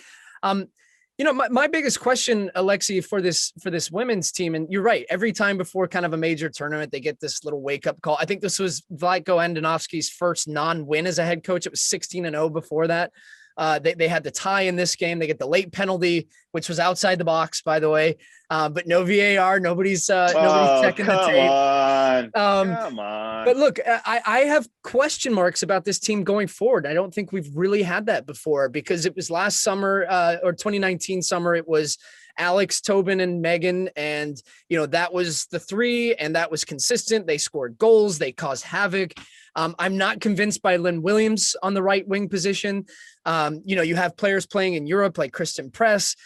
You know, my biggest question, Alexi, for this women's team, and you're right, every time before kind of a major tournament, they get this little wake up call. I think this was Vlatko Andonovski's first non-win as a head coach. It was 16-0 before that. They had the tie in this game. They get the late penalty, which was outside the box, by the way. But no VAR. Nobody's checking the tape. Come on. But look, I have question marks about this team going forward. I don't think we've really had that before, because it was last summer or 2019 summer. It was Alex, Tobin, and Megan. And, that was the three, and that was consistent. They scored goals. They caused havoc. I'm not convinced by Lynn Williams on the right wing position. You have players playing in Europe like Kristen Press.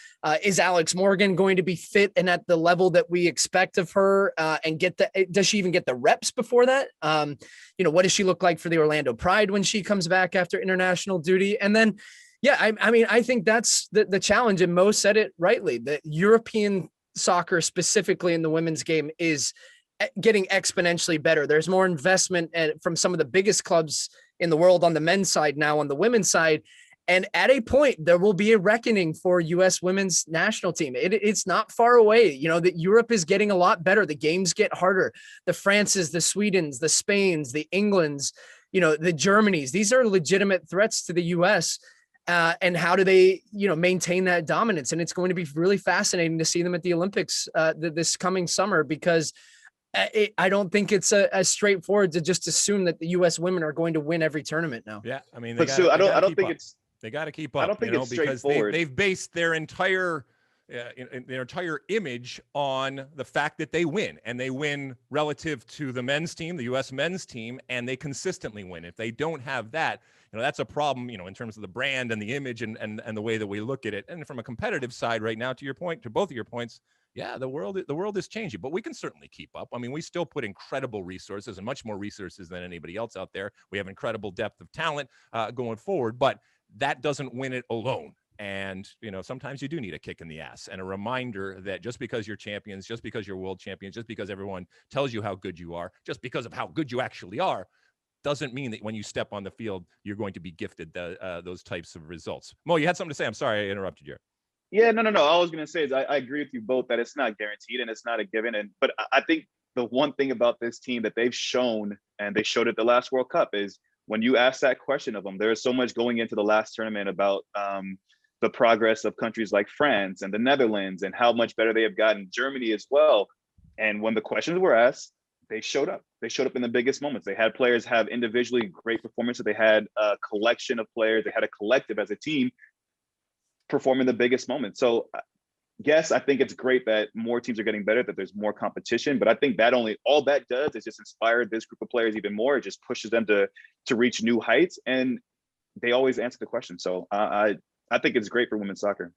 Is Alex Morgan going to be fit and at the level that we expect of her, and does she even get the reps before that? What does she look like for the Orlando Pride when she comes back after international duty? And then, I think that's the challenge. And Mo said it rightly, that European soccer, specifically in the women's game, is getting exponentially better. There's more investment from some of the biggest clubs in the world on the men's side now, on the women's side. And at a point, there will be a reckoning for U.S. women's national team. It's not far away. That Europe is getting a lot better. The games get harder. The Frances, the Swedens, the Spains, the Englands, the Germanys. These are legitimate threats to the U.S. And how do they, maintain that dominance? And it's going to be really fascinating to see them at the Olympics this coming summer, because I don't think it's as straightforward to just assume that the U.S. women are going to win every tournament now. Yeah, I mean, they got to keep up. I don't think it's because they've based their entire image on the fact that they win, and they win relative to the men's team, the U.S. men's team, and they consistently win. If they don't have that, that's a problem, in terms of the brand and the image and the way that we look at it. And from a competitive side right now, to both of your points, yeah, the world is changing, but we can certainly keep up. I mean, we still put incredible resources, and much more resources than anybody else out there. We have incredible depth of talent going forward, but that doesn't win it alone. And, sometimes you do need a kick in the ass and a reminder that just because you're champions, just because you're world champions, just because everyone tells you how good you are, just because of how good you actually are, doesn't mean that when you step on the field, you're going to be gifted those types of results. Mo, you had something to say. I'm sorry I interrupted you. Yeah, no. All I was going to say is I agree with you both that it's not guaranteed and it's not a given. But I think the one thing about this team that they've shown, and they showed at the last World Cup, is when you ask that question of them, there is so much going into the last tournament about the progress of countries like France and the Netherlands and how much better they have gotten, Germany as well. And when the questions were asked, they showed up. They showed up in the biggest moments. They had players have individually great performances. They had a collection of players. They had a collective as a team performing the biggest moments. So yes, I think it's great that more teams are getting better, that there's more competition, but I think that all that does is just inspire this group of players even more. It just pushes them to reach new heights, and they always answer the question. So I think it's great for women's soccer.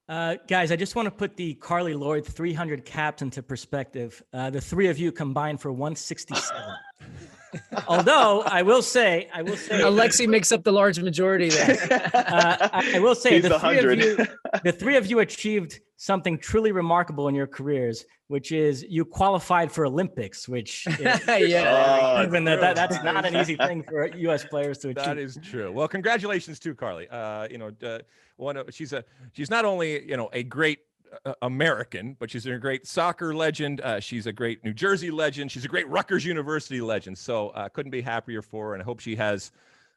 Guys, I just want to put the Carly Lloyd 300 caps into perspective. The three of you combined for 167. Although I will say, Alexi makes up the large majority there. I will say the three of you achieved something truly remarkable in your careers, which is you qualified for Olympics, which is, that's not an easy thing for U.S. players to achieve. That is true. Well, congratulations to Carly. She's not only a great American, but she's a great soccer legend. She's a great New Jersey legend. She's a great Rutgers University legend. So couldn't be happier for her, and I hope she has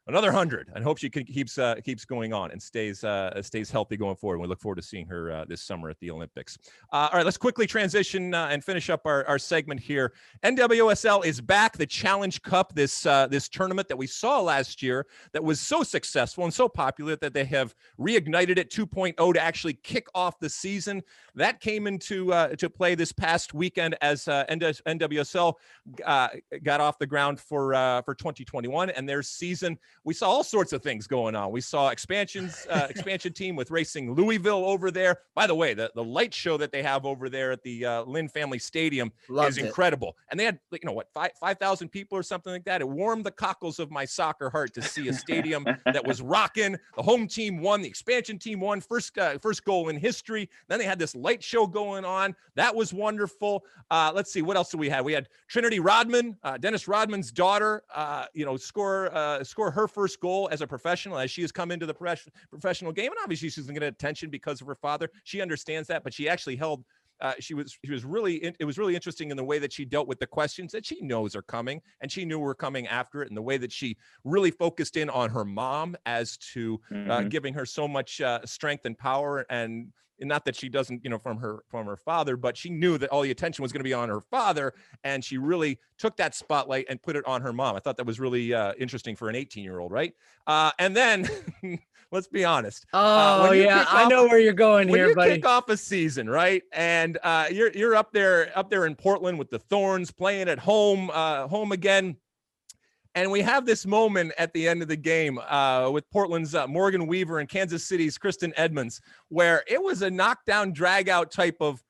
another 100. I hope she keeps going on and stays healthy going forward. We look forward to seeing her this summer at the Olympics. All right, let's quickly transition and finish up our segment here. NWSL is back. The Challenge Cup, this tournament that we saw last year that was so successful and so popular that they have reignited it 2.0 to actually kick off the season. That came into to play this past weekend as NWSL got off the ground for 2021 and their season. We saw all sorts of things going on. We saw expansion team with Racing Louisville over there. By the way, the light show that they have over there at the Lynn Family Stadium is incredible. And they had 5,000 people or something like that. It warmed the cockles of my soccer heart to see a stadium that was rocking. The home team won. The expansion team won. First goal in history. Then they had this light show going on. That was wonderful. Let's see, what else do we have? We had Trinity Rodman, Dennis Rodman's daughter, score her first goal as a professional as she has come into the professional game. And obviously she's going to get attention because of her father. She understands that, but she actually held she was really, it was really interesting in the way that she dealt with the questions that she knows are coming, and she knew were coming after it, and the way that she really focused in on her mom as to giving her so much strength and power, and not that she doesn't, from her father, but she knew that all the attention was going to be on her father, and she really took that spotlight and put it on her mom. I thought that was really interesting for an 18-year-old, right? And then let's be honest. I know where you're going here, buddy. When you kick off a season, right, and you're up there in Portland with the Thorns, playing at home again. And we have this moment at the end of the game with Portland's Morgan Weaver and Kansas City's Kristen Edmonds, where it was a knockdown, drag-out type of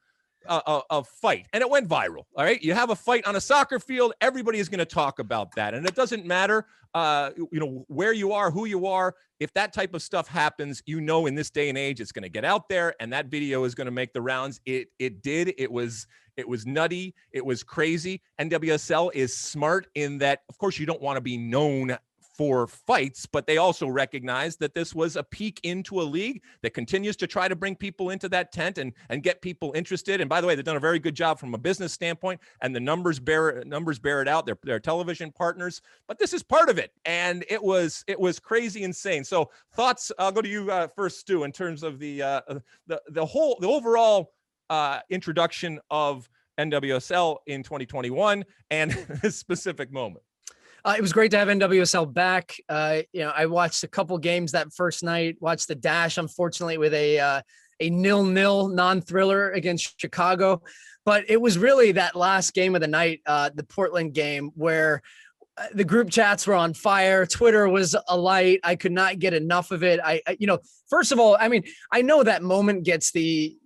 fight, and it went viral. All right, you have a fight on a soccer field, everybody is going to talk about that, and it doesn't matter, where you are, who you are. If that type of stuff happens, in this day and age, it's going to get out there, and that video is going to make the rounds. It did. It was nutty. It was crazy. NWSL is smart in that, of course, you don't want to be known for fights, but they also recognize that this was a peek into a league that continues to try to bring people into that tent and get people interested. And by the way, they've done a very good job from a business standpoint, and the numbers bear it out. They're television partners, but this is part of it. And it was crazy insane. So thoughts, I'll go to you first, Stu, in terms of the overall introduction of NWSL in 2021 and this specific moment. It was great to have NWSL back. I watched a couple games that first night, watched the Dash, unfortunately, with a 0-0 non-thriller against Chicago. But it was really that last game of the night, the Portland game, where the group chats were on fire. Twitter was alight. I could not get enough of it. First of all, I know that moment gets the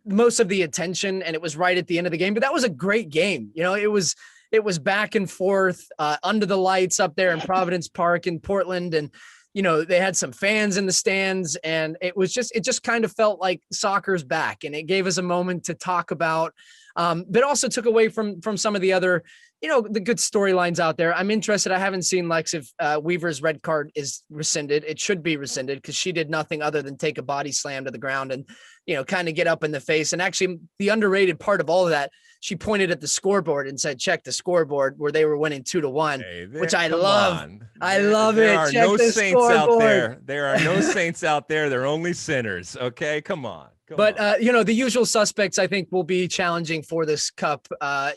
most of the attention, and it was right at the end of the game, but that was a great game. It was back and forth under the lights up there in Providence Park in Portland. And, they had some fans in the stands, and it just kind of felt like soccer's back, and it gave us a moment to talk about, but also took away from some of the other, the good storylines out there. I'm interested. I haven't seen Lex if Weaver's red card is rescinded. It should be rescinded because she did nothing other than take a body slam to the ground and, kind of get up in the face. And actually the underrated part of all of that, she pointed at the scoreboard and said, check the scoreboard, where they were winning 2-1, which I love. I love it. There are no saints out there. There are no saints out there. They're only sinners. Okay. Come on. But the usual suspects, I think, will be challenging for this cup.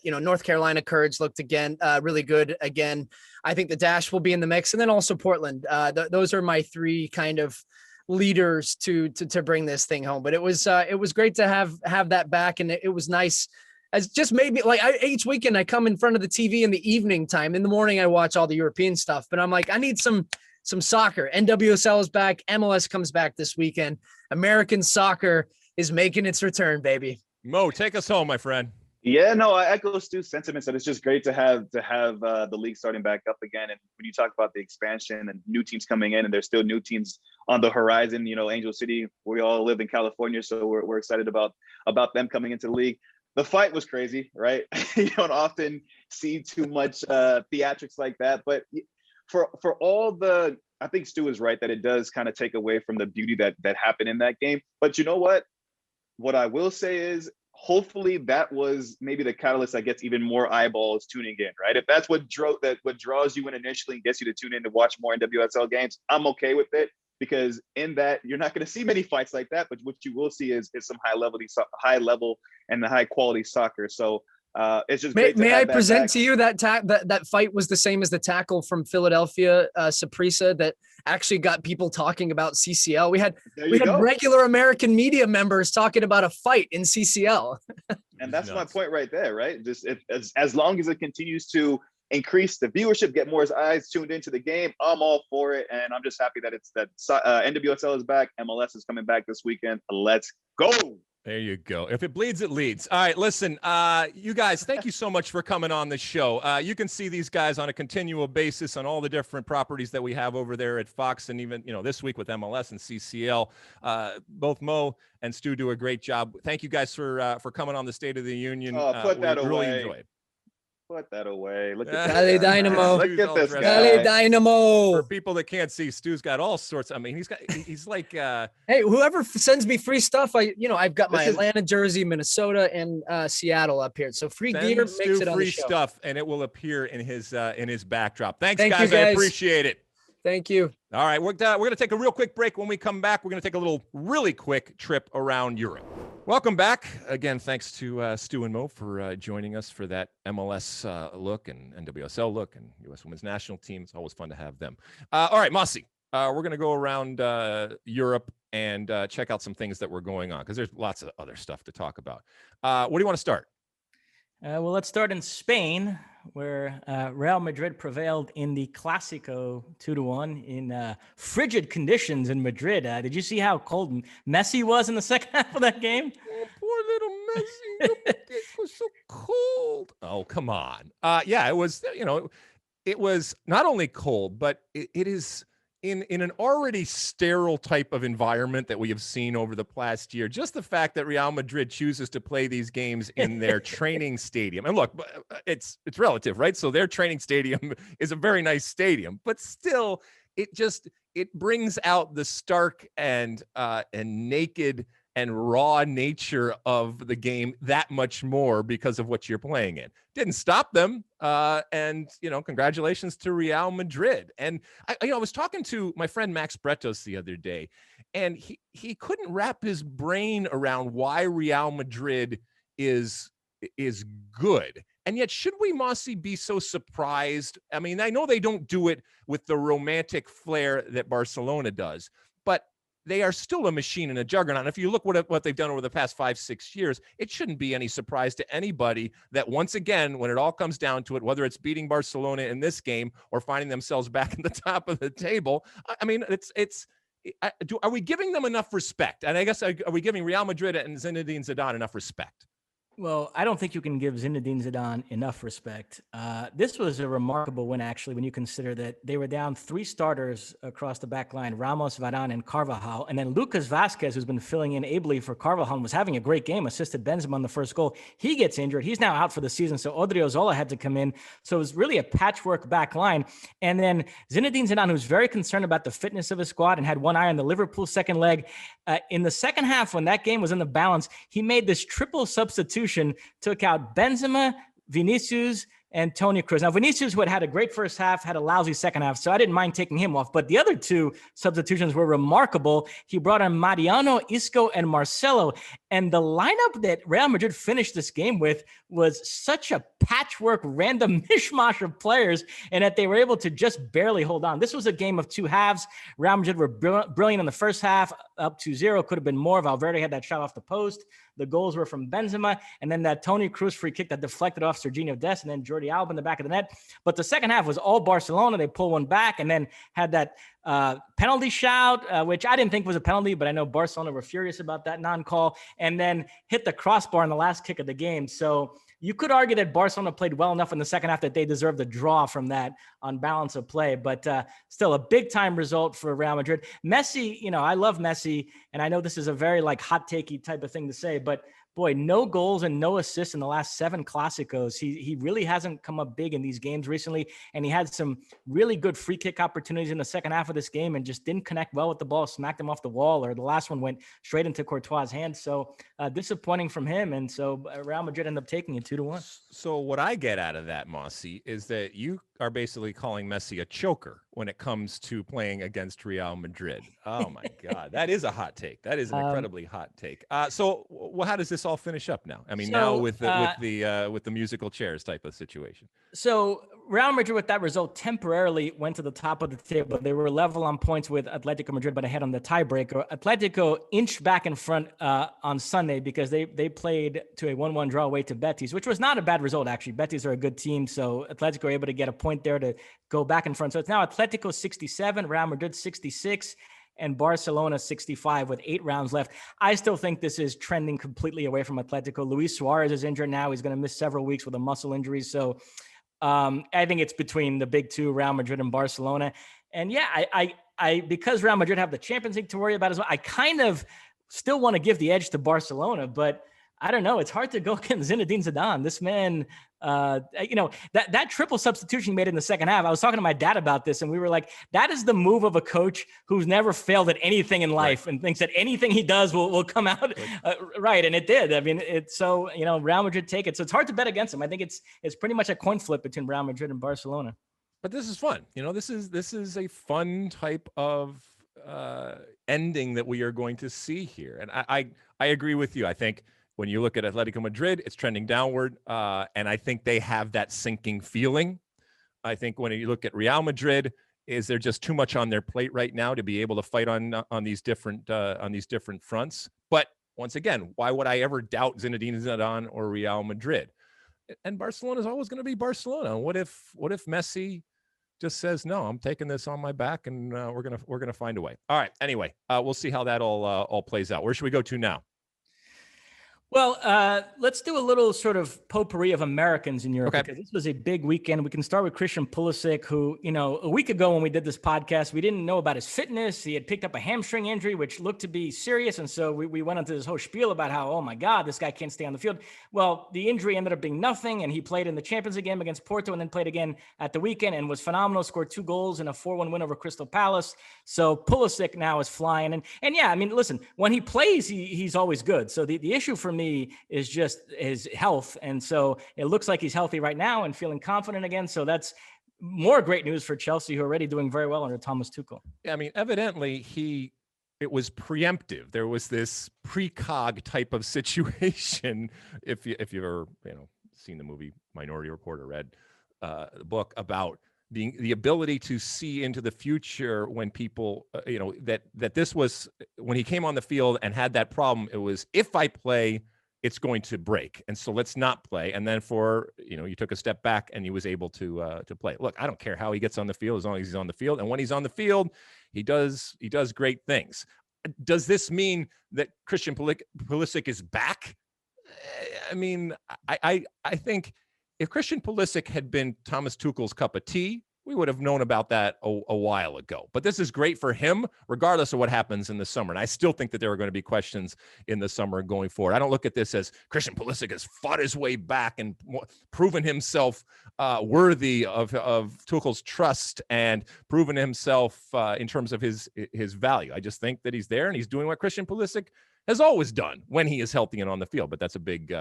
North Carolina Courage looked again really good again. I think the Dash will be in the mix, and then also Portland. Those are my three kind of leaders to bring this thing home. But it was great to have that back, and it was nice. As just made me each weekend I come in front of the TV in the evening time. In the morning I watch all the European stuff, but I'm like, I need some soccer. NWSL is back. MLS comes back this weekend. American soccer is making its return, baby. Mo, take us home, my friend. Yeah, no, I echo Stu's sentiments that it's just great to have the league starting back up again. And when you talk about the expansion and new teams coming in, and there's still new teams on the horizon, Angel City, we all live in California, so we're excited about them coming into the league. The fight was crazy, right? You don't often see too much theatrics like that, but for all the, I think Stu is right that it does kind of take away from the beauty that happened in that game. But you know what? What I will say is, hopefully that was maybe the catalyst that gets even more eyeballs tuning in, right? If that's what draws you in initially and gets you to tune in to watch more NWSL games, I'm okay with it, because in that you're not going to see many fights like that, but what you will see is some high level and the high quality soccer. So it's just great. May I present to you that fight was the same as the tackle from Philadelphia, Saprissa, that actually got people talking about CCL. We had regular American media members talking about a fight in CCL. And that's my point right there, right? Just as long as it continues to increase the viewership, get more eyes tuned into the game, I'm all for it. And I'm just happy that NWSL is back. MLS is coming back this weekend. Let's go. There you go. If it bleeds, it leads. All right, listen, you guys, thank you so much for coming on the show. You can see these guys on a continual basis on all the different properties that we have over there at Fox, and even, this week with MLS and CCL. Both Mo and Stu do a great job. Thank you guys for coming on the State of the Union. Put that away. Really enjoyed. Put that away. Look at Dale Dynamo. Look at this guy. Dale Dynamo. For people that can't see, Stu's got all sorts. I mean, he's like. Hey, whoever sends me free stuff, I've got my Atlanta jersey, Minnesota, and Seattle up here. So free gear makes it on free the show. Stuff, and it will appear in his backdrop. Thank you, guys. I appreciate it. Thank you. All right, we're going to take a real quick break. When we come back, we're going to take a really quick trip around Europe. Welcome back. Again, thanks to Stu and Mo for joining us for that MLS look and NWSL look and U.S. Women's National Team. It's always fun to have them. All right, Mossy, we're going to go around Europe and check out some things that were going on because there's lots of other stuff to talk about. What do you want to start? Well, let's start in Spain, where Real Madrid prevailed in the Clasico 2-1 in frigid conditions in Madrid. Did you see how cold Messi was in the second half of that game? Oh, poor little Messi. It was so cold. Oh, come on. Yeah, it was, it was not only cold, but it is in an already sterile type of environment that we have seen over the past year. Just the fact that Real Madrid chooses to play these games in their training stadium. And look, it's relative, right? So their training stadium is a very nice stadium, but still it brings out the stark and naked and raw nature of the game that much more because of what you're playing in. Didn't stop them. And congratulations to Real Madrid. And I was talking to my friend Max Bretos the other day, and he couldn't wrap his brain around why Real Madrid is good. And yet, should we, Mossy, be so surprised? I mean, I know they don't do it with the romantic flair that Barcelona does, but they are still a machine and a juggernaut. And if you look what they've done over the past 5-6 years, it shouldn't be any surprise to anybody that once again, when it all comes down to it, whether it's beating Barcelona in this game or finding themselves back in the top of the table, I mean, are we giving them enough respect? And I guess, are we giving Real Madrid and Zinedine Zidane enough respect? Well, I don't think you can give Zinedine Zidane enough respect. This was a remarkable win, actually, when you consider that they were down 3 starters across the back line, Ramos, Varane, and Carvajal. And then Lucas Vazquez, who's been filling in ably for Carvajal, was having a great game, assisted Benzema on the first goal. He gets injured. He's now out for the season, so Odriozola had to come in. So it was really a patchwork back line. And then Zinedine Zidane, who's very concerned about the fitness of his squad and had one eye on the Liverpool second leg. In the second half, when that game was in the balance, he made this triple substitution, took out Benzema, Vinicius, and Toni Kroos. Now, Vinicius, who had a great first half, had a lousy second half, so I didn't mind taking him off. But the other 2 substitutions were remarkable. He brought on Mariano, Isco, and Marcelo. And the lineup that Real Madrid finished this game with was such a patchwork, random mishmash of players, and that they were able to just barely hold on. This was a game of 2 halves. Real Madrid were brilliant in the first half, up 2-0. Could have been more. Valverde had that shot off the post. The goals were from Benzema, and then that Toni Kroos free kick that deflected off Serginho Dest, and then Jordi Alba in the back of the net. But the second half was all Barcelona. They pulled one back and then had that penalty shout, which I didn't think was a penalty, but I know Barcelona were furious about that non-call, and then hit the crossbar in the last kick of the game. So you could argue that Barcelona played well enough in the second half that they deserved a draw from that on balance of play, but still a big-time result for Real Madrid. Messi, I love Messi, and I know this is a very hot takey type of thing to say, but boy, no goals and no assists in the last 7 Clásicos. He really hasn't come up big in these games recently, and he had some really good free kick opportunities in the second half of this game and just didn't connect well with the ball, smacked him off the wall, or the last one went straight into Courtois' hands. So disappointing from him, and so Real Madrid ended up taking it 2-1. So what I get out of that, Mossy, is that you are basically calling Messi a choker when it comes to playing against Real Madrid. Oh my God, that is a hot take. That is an incredibly hot take. So how does this all finish up now? I mean, now with the musical chairs type of situation. So Real Madrid, with that result, temporarily went to the top of the table. They were level on points with Atletico Madrid, but ahead on the tiebreaker. Atletico inched back in front on Sunday because they played to a 1-1 draw away to Betis, which was not a bad result, actually. Betis are a good team, so Atletico were able to get a point there to go back in front. So it's now Atletico 67, Real Madrid 66, and Barcelona 65 with 8 rounds left. I still think this is trending completely away from Atletico. Luis Suarez is injured now. He's going to miss several weeks with a muscle injury. So I think it's between the big 2, Real Madrid and Barcelona. And yeah, I because Real Madrid have the Champions League to worry about as well, I kind of still want to give the edge to Barcelona, but I don't know. It's hard to go against Zinedine Zidane. This man, that triple substitution he made in the second half. I was talking to my dad about this, and we were like, that is the move of a coach who's never failed at anything in life and thinks that anything he does will come out right. And it did. I mean, it's so, Real Madrid take it. So it's hard to bet against him. I think it's pretty much a coin flip between Real Madrid and Barcelona. But this is fun. This is a fun type of ending that we are going to see here. And I agree with you. I think when you look at Atletico Madrid, it's trending downward. And I think they have that sinking feeling. I think when you look at Real Madrid, is there just too much on their plate right now to be able to fight on these different fronts? But once again, why would I ever doubt Zinedine Zidane or Real Madrid? And Barcelona is always going to be Barcelona. What if Messi just says, no, I'm taking this on my back, and we're gonna find a way. All right. Anyway, we'll see how that all plays out. Where should we go to now? Well, let's do a little sort of potpourri of Americans in Europe, because this was a big weekend. We can start with Christian Pulisic, who, a week ago when we did this podcast, we didn't know about his fitness. He had picked up a hamstring injury, which looked to be serious. And so we went into this whole spiel about how, oh my God, this guy can't stay on the field. Well, the injury ended up being nothing, and he played in the Champions League game against Porto and then played again at the weekend and was phenomenal, scored 2 goals in a 4-1 win over Crystal Palace. So Pulisic now is flying. And yeah, I mean, listen, when he plays, he's always good. So the issue for me is just his health. And so it looks like he's healthy right now and feeling confident again. So that's more great news for Chelsea, who are already doing very well under Thomas Tuchel. Yeah, I mean, evidently it was preemptive. There was this precog type of situation. If you've ever, seen the movie Minority Report or read the book about the ability to see into the future when people, that this was, when he came on the field and had that problem, it was, if I play, it's going to break. And so let's not play. And then you took a step back and he was able to play. Look, I don't care how he gets on the field as long as he's on the field. And when he's on the field, he does great things. Does this mean that Christian Pulisic is back? I mean, I think if Christian Pulisic had been Thomas Tuchel's cup of tea, we would have known about that a while ago. But this is great for him, regardless of what happens in the summer. And I still think that there are going to be questions in the summer going forward. I don't look at this as Christian Pulisic has fought his way back and proven himself worthy of Tuchel's trust and proven himself in terms of his value. I just think that he's there and he's doing what Christian Pulisic has always done when he is healthy and on the field. But that's a big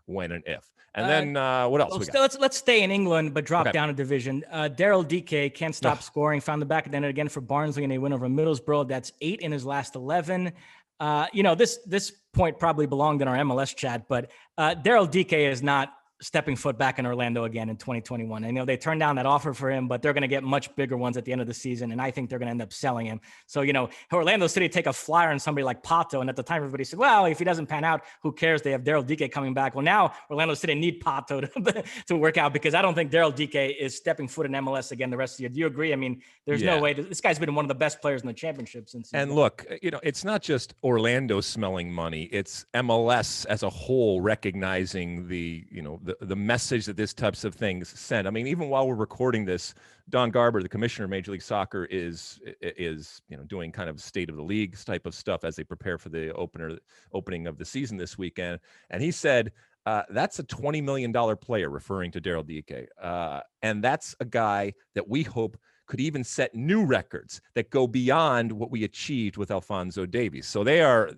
when and if. And then what else? Let's stay in England, but drop down a division. Daryl Dike can't stop scoring. Found the back of the net again for Barnsley in a win over Middlesbrough. That's 8 in his last 11. This point probably belonged in our MLS chat, but Daryl Dike is not stepping foot back in Orlando again in 2021. I know they turned down that offer for him, but they're going to get much bigger ones at the end of the season. And I think they're going to end up selling him. So, Orlando City take a flyer on somebody like Pato. And at the time, everybody said, well, if he doesn't pan out, who cares? They have Daryl Dike coming back. Well, now Orlando City need Pato to work out, because I don't think Daryl Dike is stepping foot in MLS again the rest of the year. Do you agree? I mean, there's no way. This guy's been one of the best players in the championship since. And look, it's not just Orlando smelling money. It's MLS as a whole recognizing the message that this types of things send. I mean, even while we're recording this, Don Garber, the commissioner of Major League Soccer, is doing kind of state of the leagues type of stuff as they prepare for the opening of the season this weekend. And he said, that's a $20 million player, referring to Daryl Dike. And that's a guy that we hope could even set new records that go beyond what we achieved with Alphonso Davies. So they are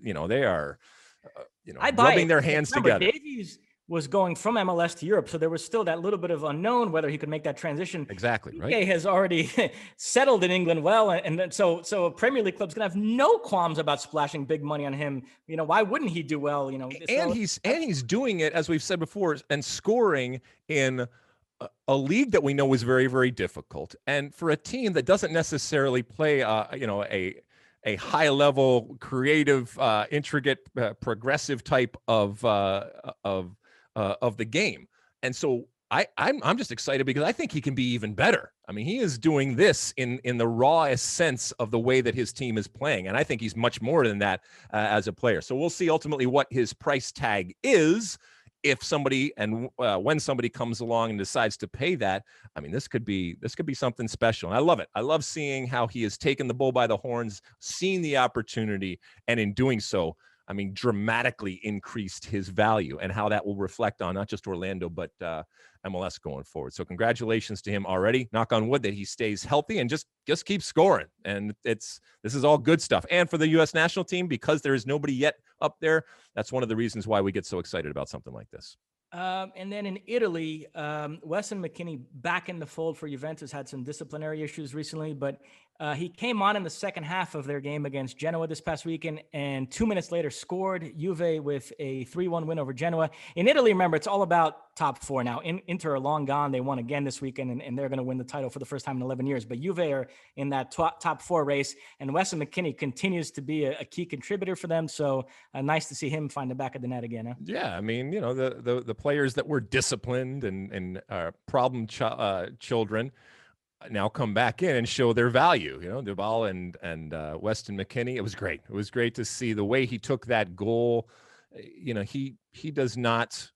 rubbing their hands together. Davies was going from MLS to Europe, so there was still that little bit of unknown whether he could make that transition. Exactly, right? Dike has already settled in England well, and so a Premier League club's gonna have no qualms about splashing big money on him. Why wouldn't he do well? And he's doing it, as we've said before, and scoring in a league that we know is very, very difficult, and for a team that doesn't necessarily play, a high level, creative, intricate, progressive type of the game. And so I'm just excited because I think he can be even better. I mean, he is doing this in the rawest sense of the way that his team is playing. And I think he's much more than that as a player. So we'll see ultimately what his price tag is. If somebody when somebody comes along and decides to pay that, I mean, this could be something special. And I love it. I love seeing how he has taken the bull by the horns, seen the opportunity, and in doing so, I mean, dramatically increased his value, and how that will reflect on not just Orlando, but MLS going forward. So congratulations to him already. Knock on wood that he stays healthy and just keeps scoring. And this is all good stuff. And for the U.S. national team, because there is nobody yet up there, that's one of the reasons why we get so excited about something like this. And then in Italy, Weston McKennie back in the fold for Juventus, had some disciplinary issues recently, but he came on in the second half of their game against Genoa this past weekend, and 2 minutes later scored. Juve with a 3-1 win over Genoa. In Italy, remember, it's all about top four now. Inter are long gone. They won again this weekend, and they're going to win the title for the first time in 11 years. But Juve are in that top four race, and Weston McKennie continues to be a key contributor for them. So nice to see him find the back of the net again. Huh? Yeah, I mean, the players that were disciplined and problem children now come back in and show their value. Dybala and Weston McKennie. It was great. It was great to see the way he took that goal. He is not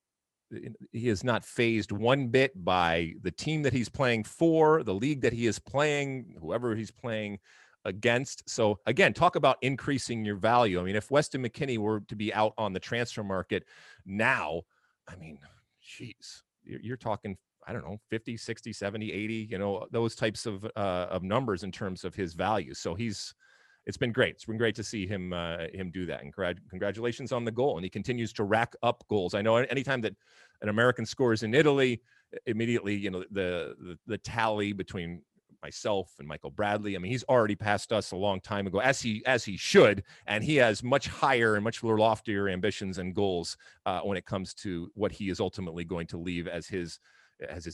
fazed one bit by the team that he's playing for, the league that he is playing, whoever he's playing against. So again, talk about increasing your value. I mean, if Weston McKennie were to be out on the transfer market now, I mean, geez, you're talking, I don't know, 50, 60, 70, 80, those types of numbers in terms of his value. So it's been great. It's been great to see him do that. And congratulations on the goal. And he continues to rack up goals. I know anytime that an American scores in Italy, immediately, the tally between myself and Michael Bradley, I mean, he's already passed us a long time ago, as he should, and he has much higher and much loftier ambitions and goals when it comes to what he is ultimately going to leave as his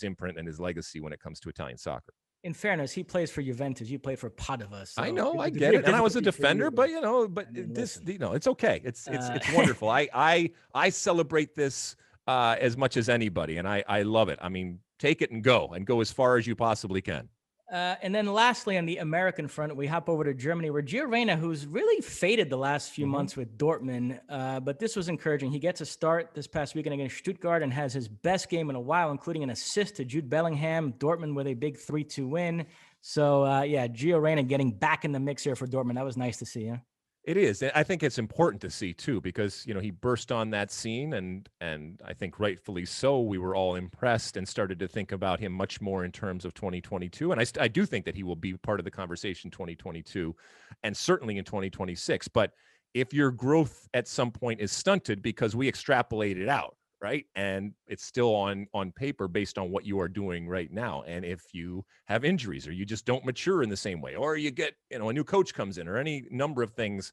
imprint and his legacy when it comes to Italian soccer. In fairness, he plays for Juventus. You play for Padova. So I know, I get it, and I was a defender, but it's okay. It's wonderful. I celebrate this as much as anybody, and I love it. I mean, take it and go as far as you possibly can. And then lastly, on the American front, we hop over to Germany, where Gio Reyna, who's really faded the last few months with Dortmund, but this was encouraging. He gets a start this past weekend against Stuttgart and has his best game in a while, including an assist to Jude Bellingham. Dortmund with a big 3-2 win. So, Gio Reyna getting back in the mix here for Dortmund. That was nice to see. Huh? It is. I think it's important to see too, because he burst on that scene, and I think rightfully so. We were all impressed and started to think about him much more in terms of 2022. And I do think that he will be part of the conversation 2022, and certainly in 2026. But if your growth at some point is stunted because we extrapolate it out, right, and it's still on paper based on what you are doing right now, and if you have injuries or you just don't mature in the same way, or you get a new coach comes in, or any number of things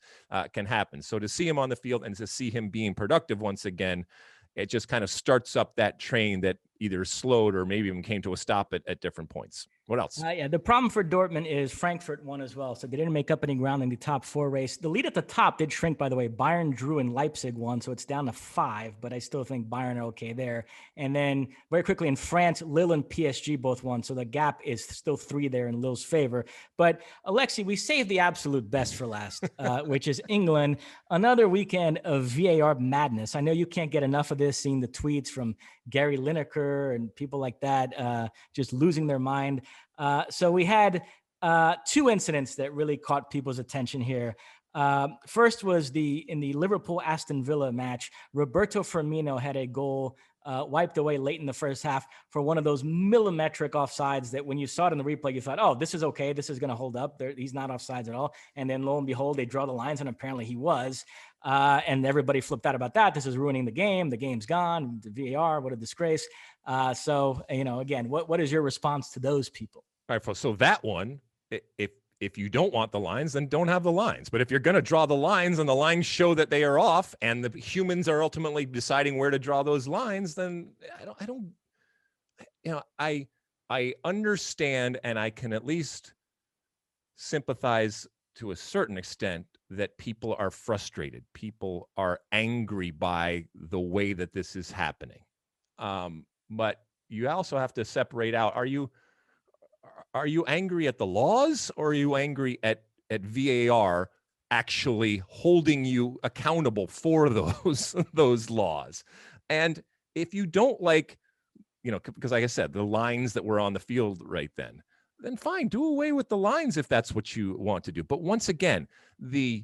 can happen. So to see him on the field and to see him being productive once again, it just kind of starts up that train that either slowed or maybe even came to a stop at different points. What else? The problem for Dortmund is Frankfurt won as well, so they didn't make up any ground in the top four race. The lead at the top did shrink, by the way. Bayern drew and Leipzig won, so it's down to 5, but I still think Bayern are okay there. And then very quickly in France, Lille and PSG both won, so the gap is still 3 there in Lille's favor. But Alexi, we saved the absolute best for last, which is England. Another weekend of VAR madness. I know you can't get enough of this, seeing the tweets from Gary Lineker and people like that just losing their mind. So we had 2 incidents that really caught people's attention here. First was in the Liverpool-Aston Villa match. Roberto Firmino had a goal wiped away late in the first half for one of those millimetric offsides that when you saw it in the replay, you thought, oh, this is okay. This is going to hold up. He's not offsides at all. And then lo and behold, they draw the lines, and apparently he was. And everybody flipped out about that. This is ruining the game. The game's gone. The VAR, what a disgrace. So, again, what is your response to those people? All right, so that one, if you don't want the lines, then don't have the lines. But if you're going to draw the lines and the lines show that they are off and the humans are ultimately deciding where to draw those lines, then I understand, and I can at least sympathize to a certain extent that people are frustrated. People are angry by the way that this is happening. But you also have to separate out, are you angry at the laws, or are you angry at VAR actually holding you accountable for those laws? And if you don't like, because like I said, the lines that were on the field right then fine, do away with the lines if that's what you want to do. But once again, the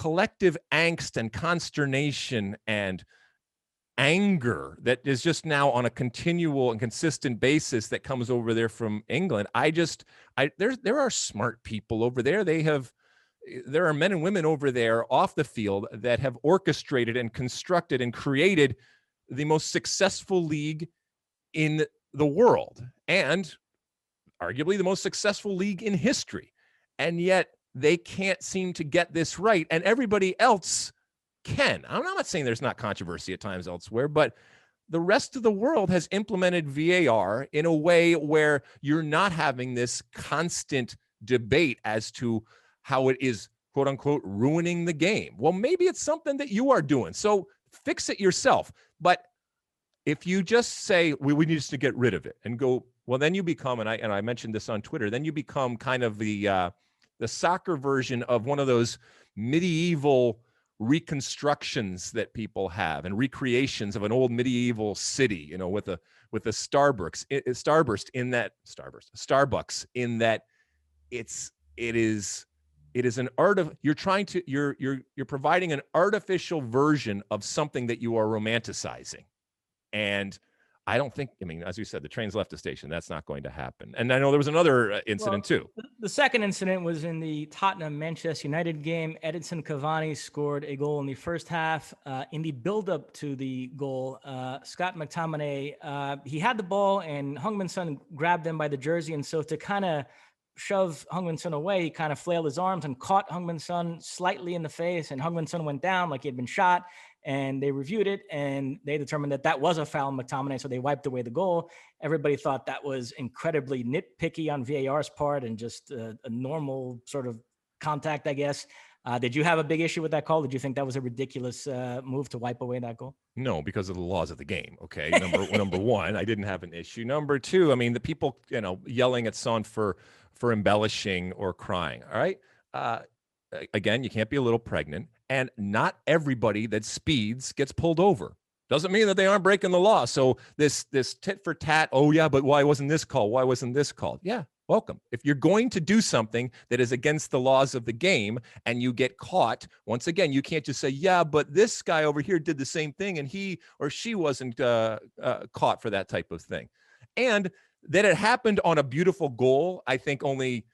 collective angst and consternation and anger that is just now on a continual and consistent basis that comes over there from England. There are smart people over there. There are men and women over there off the field that have orchestrated and constructed and created the most successful league in the world and arguably the most successful league in history. And yet they can't seem to get this right. And everybody else can. I'm not saying there's not controversy at times elsewhere, but the rest of the world has implemented VAR in a way where you're not having this constant debate as to how it is, quote unquote, ruining the game. Well, maybe it's something that you are doing. So fix it yourself. But if you just say, we need just to get rid of it and go, well, then you become, and I mentioned this on Twitter, then you become kind of the soccer version of one of those medieval reconstructions that people have and recreations of an old medieval city, with a Starbucks in that it is an art of, you're providing an artificial version of something that you are romanticizing. And I don't think, as you said, the train's left the station. That's not going to happen. And I know there was another incident too. The second incident was in the Tottenham-Manchester United game. Edinson Cavani scored a goal in the first half. In the build-up to the goal, Scott McTominay, he had the ball and Heung-min Son grabbed him by the jersey. And so to kind of shove Heung-min Son away, he kind of flailed his arms and caught Heung-min Son slightly in the face. And Heung-min Son went down like he had been shot. And they reviewed it and they determined that was a foul on McTominay. So they wiped away the goal. Everybody thought that was incredibly nitpicky on VAR's part and just a normal sort of contact, I guess. Did you have a big issue with that call? Did you think that was a ridiculous move to wipe away that goal? No, because of the laws of the game. Okay. Number one, I didn't have an issue. Number two, the people, yelling at Son for embellishing or crying. All right. Again, you can't be a little pregnant. And not everybody that speeds gets pulled over. Doesn't mean that they aren't breaking the law. So this tit for tat, oh yeah, but why wasn't this called? Why wasn't this called? Yeah, welcome. If you're going to do something that is against the laws of the game and you get caught, once again, you can't just say, yeah, but this guy over here did the same thing and he or she wasn't caught for that type of thing. And that it happened on a beautiful goal, I think only,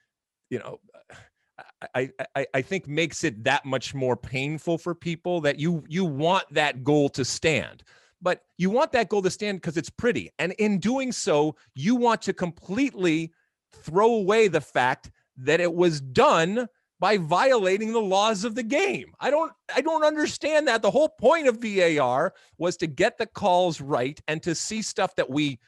I think makes it that much more painful for people that you want that goal to stand. But you want that goal to stand because it's pretty. And in doing so, you want to completely throw away the fact that it was done by violating the laws of the game. I don't understand that. The whole point of VAR was to get the calls right and to see stuff that we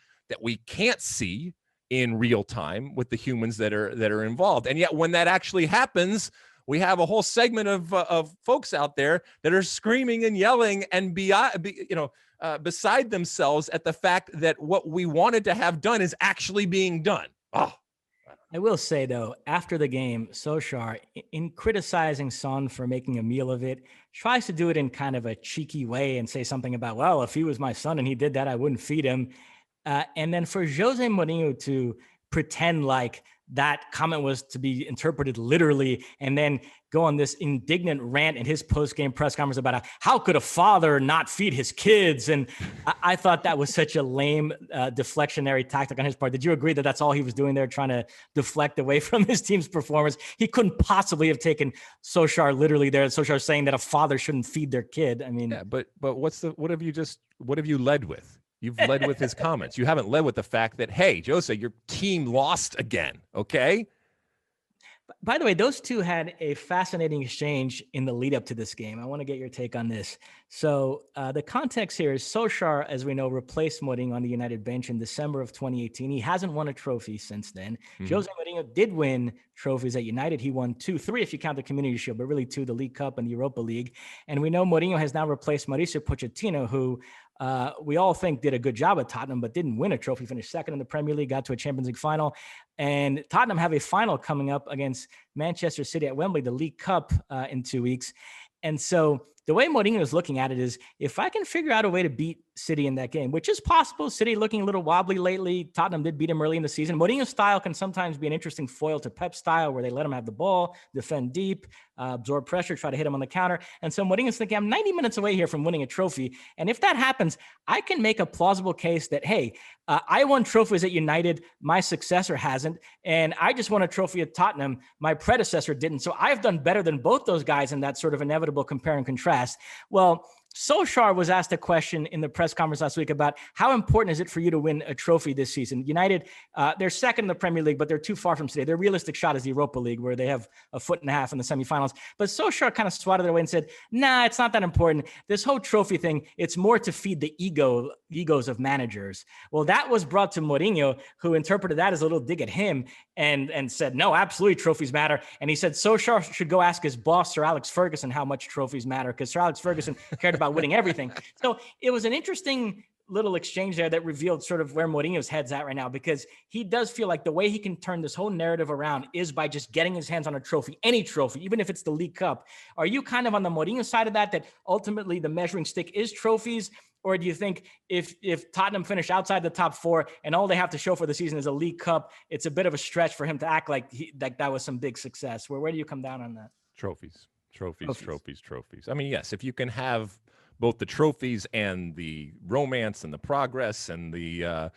can't see in real time with the humans that are involved. And yet when that actually happens, we have a whole segment of folks out there that are screaming and yelling and beside themselves at the fact that what we wanted to have done is actually being done. Oh, I will say though, after the game, Solskjaer, in criticizing Son for making a meal of it, tries to do it in kind of a cheeky way and say something about, well, if he was my son and he did that, I wouldn't feed him. And then for Jose Mourinho to pretend like that comment was to be interpreted literally and then go on this indignant rant in his post-game press conference about how could a father not feed his kids? And I thought that was such a lame deflectionary tactic on his part. Did you agree that that's all he was doing there, trying to deflect away from his team's performance? He couldn't possibly have taken Solskjaer literally there. Solskjaer saying that a father shouldn't feed their kid. I mean, yeah, but what have you led with? You've led with his comments. You haven't led with the fact that, hey, Jose, your team lost again, okay? By the way, those two had a fascinating exchange in the lead up to this game. I want to get your take on this. So the context here is Solskjaer, as we know, replaced Mourinho on the United bench in December of 2018. He hasn't won a trophy since then. Mm-hmm. Jose Mourinho did win trophies at United. He won 3 if you count the Community Shield, but really 2, the League Cup and the Europa League. And we know Mourinho has now replaced Mauricio Pochettino, who we all think did a good job at Tottenham, but didn't win a trophy, finished second in the Premier League, got to a Champions League final. And Tottenham have a final coming up against Manchester City at Wembley, the League Cup in 2 weeks. And so the way Mourinho is looking at it is, if I can figure out a way to beat City in that game, which is possible. City looking a little wobbly lately. Tottenham did beat him early in the season. Mourinho's style can sometimes be an interesting foil to Pep's style, where they let him have the ball, defend deep, absorb pressure, try to hit him on the counter. And so Mourinho's thinking, I'm 90 minutes away here from winning a trophy. And if that happens, I can make a plausible case that, hey, I won trophies at United. My successor hasn't. And I just won a trophy at Tottenham. My predecessor didn't. So I've done better than both those guys in that sort of inevitable compare and contrast. Well, Solskjaer was asked a question in the press conference last week about how important is it for you to win a trophy this season. United, they're second in the Premier League, but they're too far from City. Their realistic shot is the Europa League, where they have a foot and a half in the semifinals. But Solskjaer kind of swatted it away and said, nah, it's not that important. This whole trophy thing, it's more to feed the egos of managers. Well, that was brought to Mourinho, who interpreted that as a little dig at him and said, no, absolutely, trophies matter. And he said Solskjaer should go ask his boss, Sir Alex Ferguson, how much trophies matter, because Sir Alex Ferguson cared about winning everything. So it was an interesting little exchange there that revealed sort of where Mourinho's head's at right now, because he does feel like the way he can turn this whole narrative around is by just getting his hands on a trophy, any trophy, even if it's the League Cup. Are you kind of on the Mourinho side of that ultimately the measuring stick is trophies? Or do you think if Tottenham finish outside the top four and all they have to show for the season is a League Cup, it's a bit of a stretch for him to act like that was some big success? Where do you come down on that? Trophies. I mean, yes, if you can have both the trophies and the romance and the progress and the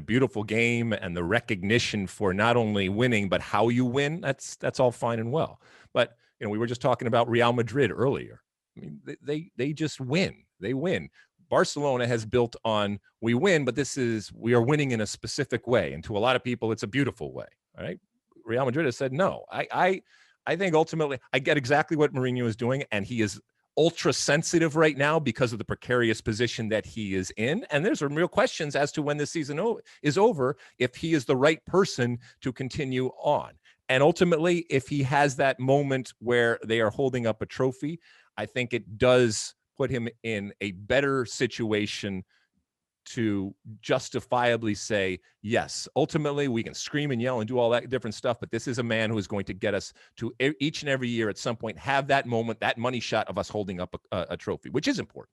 beautiful game and the recognition for not only winning but how you win, that's all fine and well. But we were just talking about Real Madrid earlier. I mean, they just win. They win. Barcelona has built on we win, but we are winning in a specific way, and to a lot of people, it's a beautiful way. All right, Real Madrid has said no. I think ultimately I get exactly what Mourinho is doing, and he is ultra sensitive right now because of the precarious position that he is in. And there's some real questions as to when this season is over, if he is the right person to continue on. And ultimately, if he has that moment where they are holding up a trophy, I think it does put him in a better situation to justifiably say, yes, ultimately we can scream and yell and do all that different stuff, but this is a man who is going to get us to each and every year at some point have that moment, that money shot of us holding up a trophy, which is important.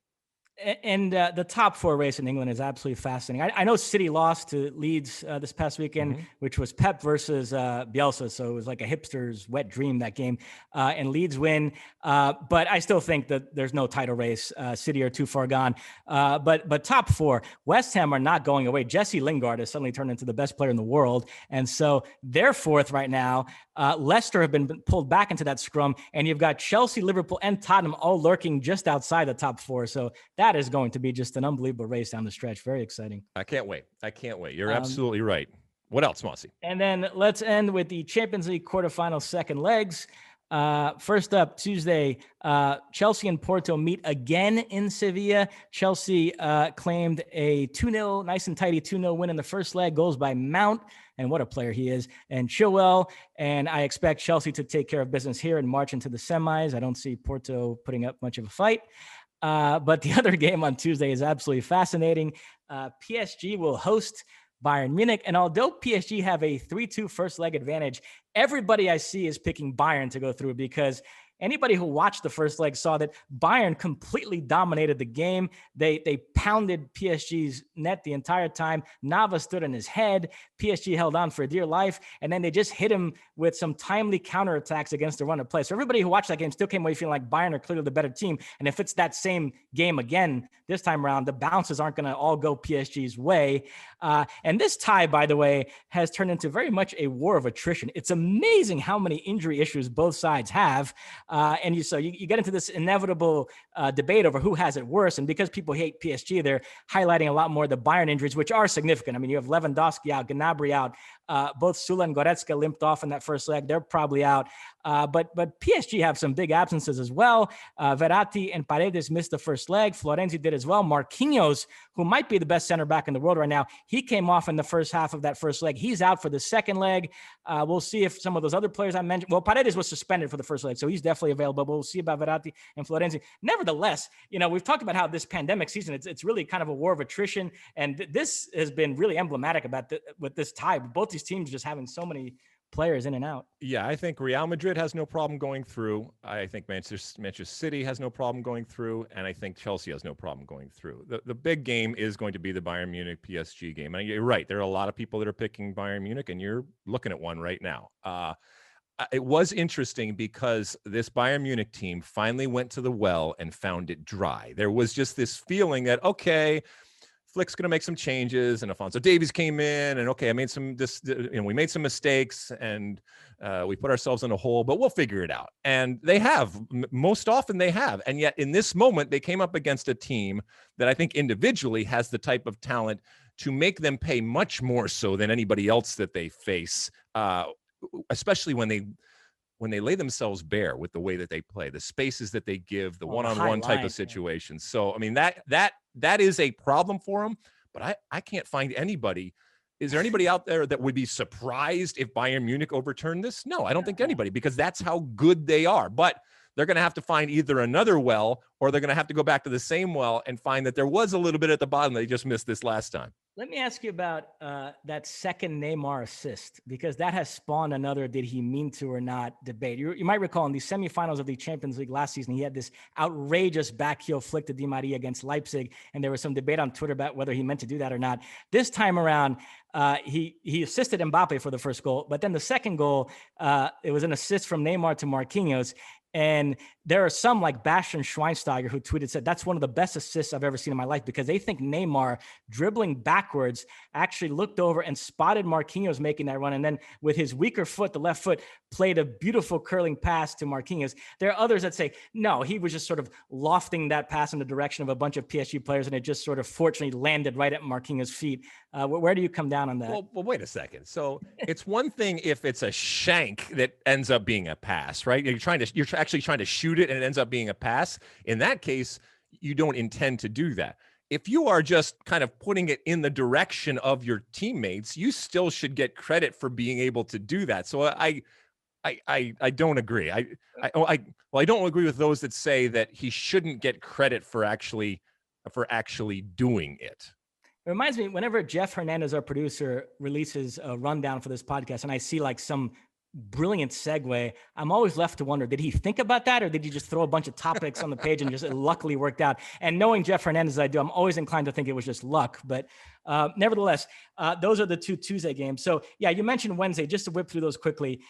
And the top four race in England is absolutely fascinating. I know City lost to Leeds this past weekend, which was Pep versus Bielsa. So it was like a hipster's wet dream, that game. And Leeds win. But I still think that there's no title race. City are too far gone. But top four, West Ham are not going away. Jesse Lingard has suddenly turned into the best player in the world. And so they're fourth right now. Leicester have been pulled back into that scrum. And you've got Chelsea, Liverpool, and Tottenham all lurking just outside the top four. So that is going to be just an unbelievable race down the stretch. Very exciting. I can't wait. You're absolutely right. What else, Mossy? And then let's end with the Champions League quarterfinal second legs. First up, Tuesday, Chelsea and Porto meet again in Sevilla. Chelsea claimed a 2-0, nice and tidy 2-0 win in the first leg. Goals by Mount, and what a player he is, and Chilwell. And I expect Chelsea to take care of business here and march into the semis. I don't see Porto putting up much of a fight. But the other game on Tuesday is absolutely fascinating. PSG will host Bayern Munich. And although PSG have a 3-2 first leg advantage, everybody I see is picking Bayern to go through, because anybody who watched the first leg saw that Bayern completely dominated the game. They pounded PSG's net the entire time. Navas stood on his head. PSG held on for dear life. And then they just hit him with some timely counterattacks against the run of play. So everybody who watched that game still came away feeling like Bayern are clearly the better team. And if it's that same game again this time around, the bounces aren't going to all go PSG's way. And this tie, by the way, has turned into very much a war of attrition. It's amazing how many injury issues both sides have. And you get into this inevitable debate over who has it worse. And because people hate PSG, they're highlighting a lot more the Bayern injuries, which are significant. I mean, you have Lewandowski out, Gnabry out. Both Sula and Goretzka limped off in that first leg. They're probably out. But PSG have some big absences as well. Verratti and Paredes missed the first leg. Florenzi did as well. Marquinhos, who might be the best center back in the world right now, he came off in the first half of that first leg. He's out for the second leg. We'll see if some of those other players I mentioned, well, Paredes was suspended for the first leg, so he's definitely available, but we'll see about Verratti and Florenzi. Nevertheless, we've talked about how this pandemic season, it's really kind of a war of attrition. And this has been really emblematic with this tie. Both these teams just having so many players in and out. Yeah, I think Real Madrid has no problem going through. I think Manchester City has no problem going through, and I think Chelsea has no problem going through. The big game is going to be the Bayern Munich PSG game. And you're right, there are a lot of people that are picking Bayern Munich, and you're looking at one right now. It was interesting because this Bayern Munich team finally went to the well and found it dry. There was just this feeling that, okay, Flick's going to make some changes, and Alphonso Davies came in, and okay, we made some mistakes, and we put ourselves in a hole, but we'll figure it out. And they have. Most often they have. And yet in this moment, they came up against a team that I think individually has the type of talent to make them pay much more so than anybody else that they face, especially when they lay themselves bare with the way that they play, the spaces that they give, the one-on-one type of situations. So, I mean, that is a problem for them, but I can't find anybody. Is there anybody out there that would be surprised if Bayern Munich overturned this? No, I don't think anybody, because that's how good they are. But they're going to have to find either another well, or they're going to have to go back to the same well and find that there was a little bit at the bottom. They just missed this last time. Let me ask you about that second Neymar assist, because that has spawned another did he mean to or not debate. You might recall in the semifinals of the Champions League last season, he had this outrageous back heel flick to Di Maria against Leipzig, and there was some debate on Twitter about whether he meant to do that or not. This time around, he assisted Mbappe for the first goal, but then the second goal, it was an assist from Neymar to Marquinhos. And there are some like Bastian Schweinsteiger who said, that's one of the best assists I've ever seen in my life, because they think Neymar dribbling backwards actually looked over and spotted Marquinhos making that run. And then with his weaker foot, the left foot, played a beautiful curling pass to Marquinhos. There are others that say, no, he was just sort of lofting that pass in the direction of a bunch of PSG players, and it just sort of fortunately landed right at Marquinhos' feet. Where do you come down on that? Well, wait a second. So it's one thing if it's a shank that ends up being a pass, right? You're actually trying to shoot it and it ends up being a pass. In that case, you don't intend to do that. If you are just kind of putting it in the direction of your teammates, you still should get credit for being able to do that. So I don't agree. I don't agree with those that say that he shouldn't get credit for actually doing it. It reminds me, whenever Jeff Hernandez, our producer, releases a rundown for this podcast, and I see like some brilliant segue, I'm always left to wonder, did he think about that, or did he just throw a bunch of topics on the page and just it luckily worked out? And knowing Jeff Hernandez as I do, I'm always inclined to think it was just luck. But nevertheless, those are the two Tuesday games. So yeah, you mentioned Wednesday, just to whip through those quickly.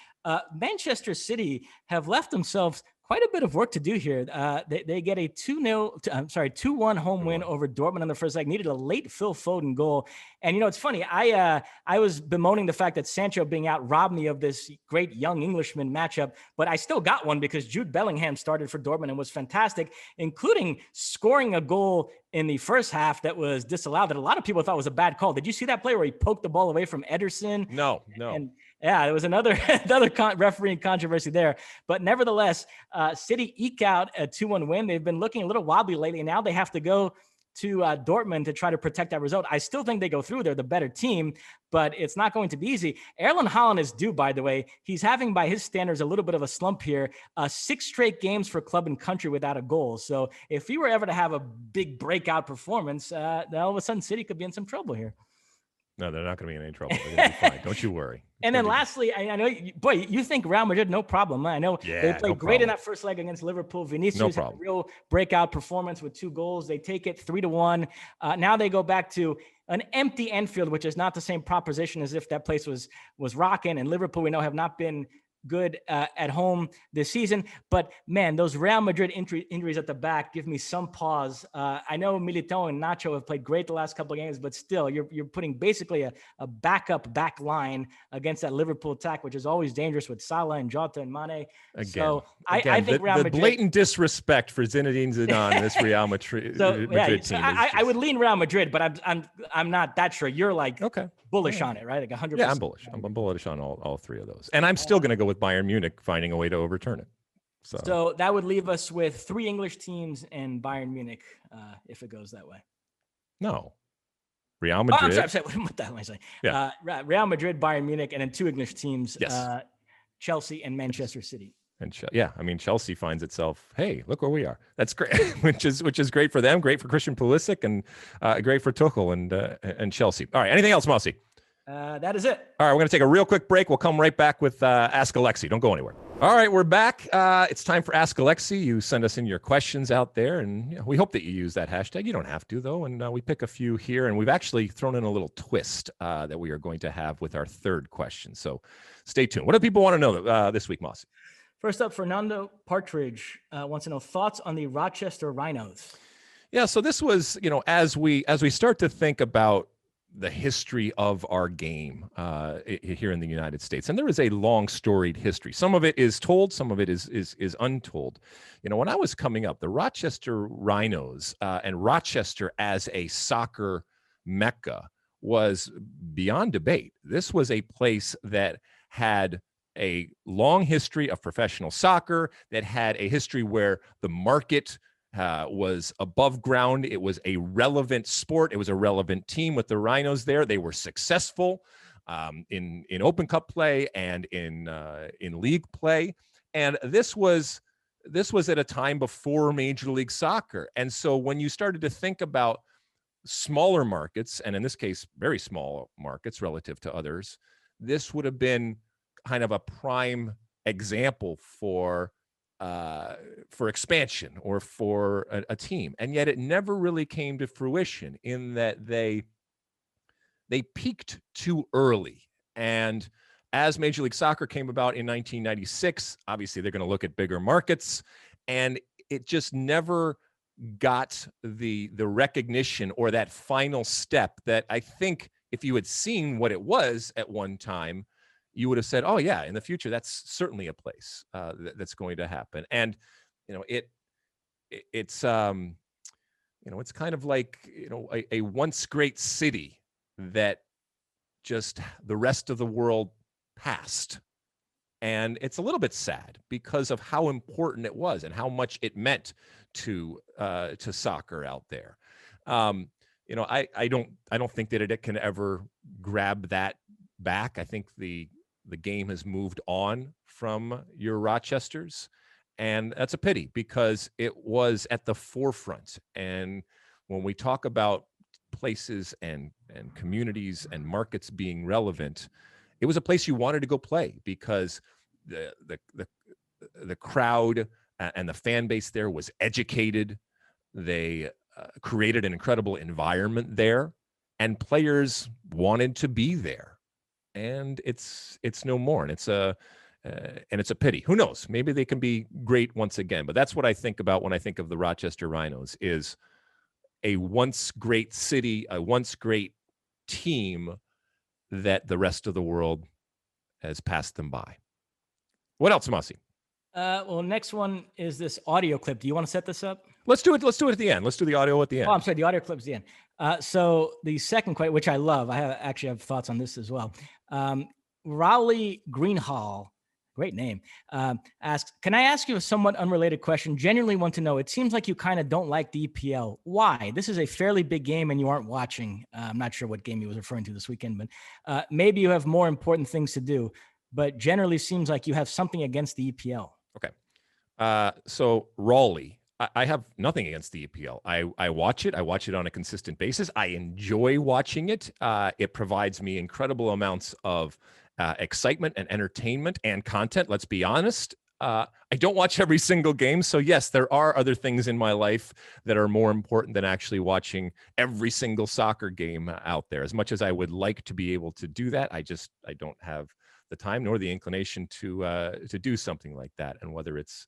Manchester City have left themselves quite a bit of work to do here. They get a 2-1 home win over Dortmund in the first leg. Needed a late Phil Foden goal. And, it's funny. I was bemoaning the fact that Sancho being out robbed me of this great young Englishman matchup, but I still got one because Jude Bellingham started for Dortmund and was fantastic, including scoring a goal in the first half that was disallowed that a lot of people thought was a bad call. Did you see that play where he poked the ball away from Ederson? No. And yeah, there was another refereeing controversy there. But nevertheless, City eke out a 2-1 win. They've been looking a little wobbly lately, and now they have to go to Dortmund to try to protect that result. I still think they go through. They're the better team, but it's not going to be easy. Erling Haaland is due, by the way. He's having, by his standards, a little bit of a slump here. 6 straight games for club and country without a goal. So if he were ever to have a big breakout performance, then all of a sudden City could be in some trouble here. No, they're not going to be in any trouble. They're going to be fine. Don't you worry. And then lastly, I know, you think Real Madrid, no problem. I know they played great in that first leg against Liverpool. Vinicius had a real breakout performance with 2 goals. They take it 3-1. Now they go back to an empty Anfield, which is not the same proposition as if that place was rocking. And Liverpool, we know, have not been good at home this season. But man, those Real Madrid injuries at the back give me some pause. I know Militao and Nacho have played great the last couple of games, but still, you're putting basically a backup back line against that Liverpool attack, which is always dangerous with Salah and Jota and Mane. Again, I think Real Madrid, the blatant disrespect for Zinedine Zidane in this Real Madrid, Madrid team. I would lean Real Madrid, but I'm not that sure. You're like bullish on it, right? Like 100%. Yeah, I'm bullish. I'm bullish on all 3 of those, and I'm still going to go with Bayern Munich finding a way to overturn it. So that would leave us with 3 English teams and Bayern Munich, if it goes that way. No, Real Madrid. I'm sorry. What the hell am I saying? Yeah. Real Madrid, Bayern Munich, and then 2 English teams, Chelsea and Manchester City. And Chelsea finds itself, hey, look where we are. That's great, which is great for them, great for Christian Pulisic, and great for Tuchel and Chelsea. All right, anything else, Mossy? That is it. All right, we're going to take a real quick break. We'll come right back with Ask Alexi. Don't go anywhere. All right, we're back. It's time for Ask Alexi. You send us in your questions out there, and we hope that you use that hashtag. You don't have to, though, and we pick a few here, and we've actually thrown in a little twist that we are going to have with our third question. So stay tuned. What do people want to know this week, Mossy? First up, Fernando Partridge wants to know thoughts on the Rochester Rhinos. Yeah, so this was, as we start to think about the history of our game here in the United States. And there is a long storied history. Some of it is told, some of it is untold. When I was coming up, the Rochester Rhinos and Rochester as a soccer mecca was beyond debate. This was a place that had a long history of professional soccer, that had a history where the market was above ground. It was a relevant sport. It was a relevant team with the Rhinos there. They were successful in Open Cup play and in league play. And this was at a time before Major League Soccer. And so when you started to think about smaller markets, and in this case, very small markets relative to others, this would have been kind of a prime example for expansion or for a team. And yet it never really came to fruition in that they peaked too early. And as Major League Soccer came about in 1996, obviously they're going to look at bigger markets, and it just never got the recognition or that final step that I think if you had seen what it was at one time, you would have said, oh yeah, in the future, that's certainly a place that's going to happen. And, it's kind of like, a once great city that just the rest of the world passed. And it's a little bit sad because of how important it was and how much it meant to soccer out there. I don't think that it can ever grab that back. I think the game has moved on from your Rochesters, and that's a pity because it was at the forefront. And when we talk about places and communities and markets being relevant, it was a place you wanted to go play because the crowd and the fan base there was educated. They created an incredible environment there, and players wanted to be there. And it's no more, and it's a pity. Who knows? Maybe they can be great once again. But that's what I think about when I think of the Rochester Rhinos: is a once great city, a once great team that the rest of the world has passed them by. What else, Mossy? Well, next one is this audio clip. Do you want to set this up? Let's do it. Let's do it at the end. Let's do the audio at the end. Oh, I'm sorry. The audio clip's the end. So the second question, which I love, I have thoughts on this as well. Rowley Greenhall, great name, asks, can I ask you a somewhat unrelated question? Genuinely want to know, it seems like you kind of don't like the EPL. Why? This is a fairly big game and you aren't watching. I'm not sure what game he was referring to this weekend, but maybe you have more important things to do, but generally seems like you have something against the EPL. Okay. So Raleigh, I have nothing against the EPL. I watch it. I watch it on a consistent basis. I enjoy watching it. It provides me incredible amounts of excitement and entertainment and content. Let's be honest. I don't watch every single game. So yes, there are other things in my life that are more important than actually watching every single soccer game out there. As much as I would like to be able to do that, I don't have the time nor the inclination to do something like that. And whether it's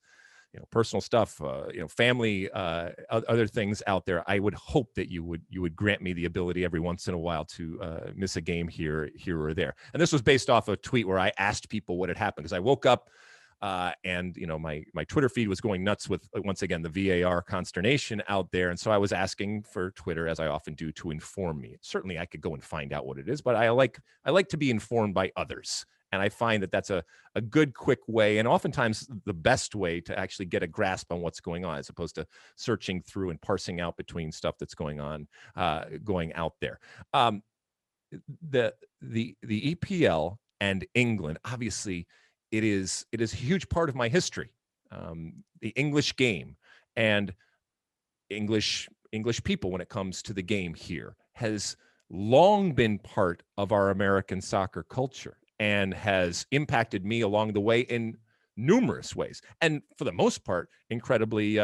personal stuff, family, other things out there, I would hope that you would grant me the ability every once in a while to miss a game here or there. And this was based off a tweet where I asked people what had happened, because I woke up and my Twitter feed was going nuts with, once again, the VAR consternation out there. And so I was asking for Twitter, as I often do, to inform me. Certainly I could go and find out what it is, but I like to be informed by others. And I find that that's a good, quick way, and oftentimes the best way to actually get a grasp on what's going on, as opposed to searching through and parsing out between stuff that's going on, going out there. The EPL and England, obviously, it is a huge part of my history. The English game and English people, when it comes to the game here, has long been part of our American soccer culture and has impacted me along the way in numerous ways, and for the most part, incredibly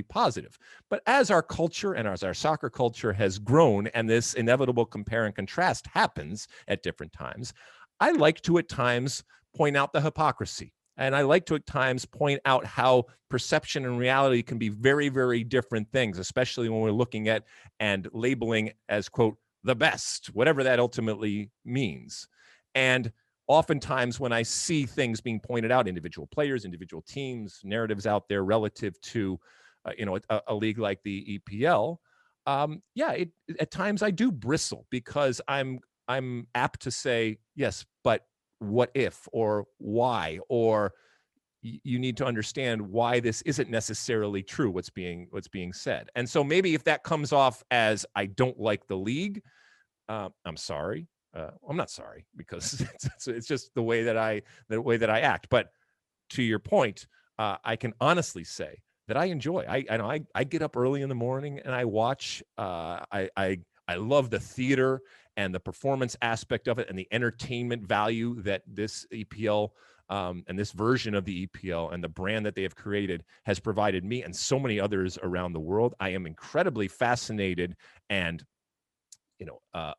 positive. But as our culture and as our soccer culture has grown, and this inevitable compare and contrast happens at different times, I like to at times point out the hypocrisy. And I like to at times point out how perception and reality can be very, very different things, especially when we're looking at and labeling as, quote, the best, whatever that ultimately means. And oftentimes when I see things being pointed out, individual players, individual teams, narratives out there relative to, a league like the EPL, at times I do bristle because I'm apt to say, yes, but what if, or why, or you need to understand why this isn't necessarily true, what's being said. And so maybe if that comes off as I don't like the league, I'm sorry. I'm not sorry, because it's just the way that I act. But to your point, I can honestly say that I enjoy. I get up early in the morning and I watch. I love the theater and the performance aspect of it, and the entertainment value that this EPL and this version of the EPL and the brand that they have created has provided me and so many others around the world. I am incredibly fascinated and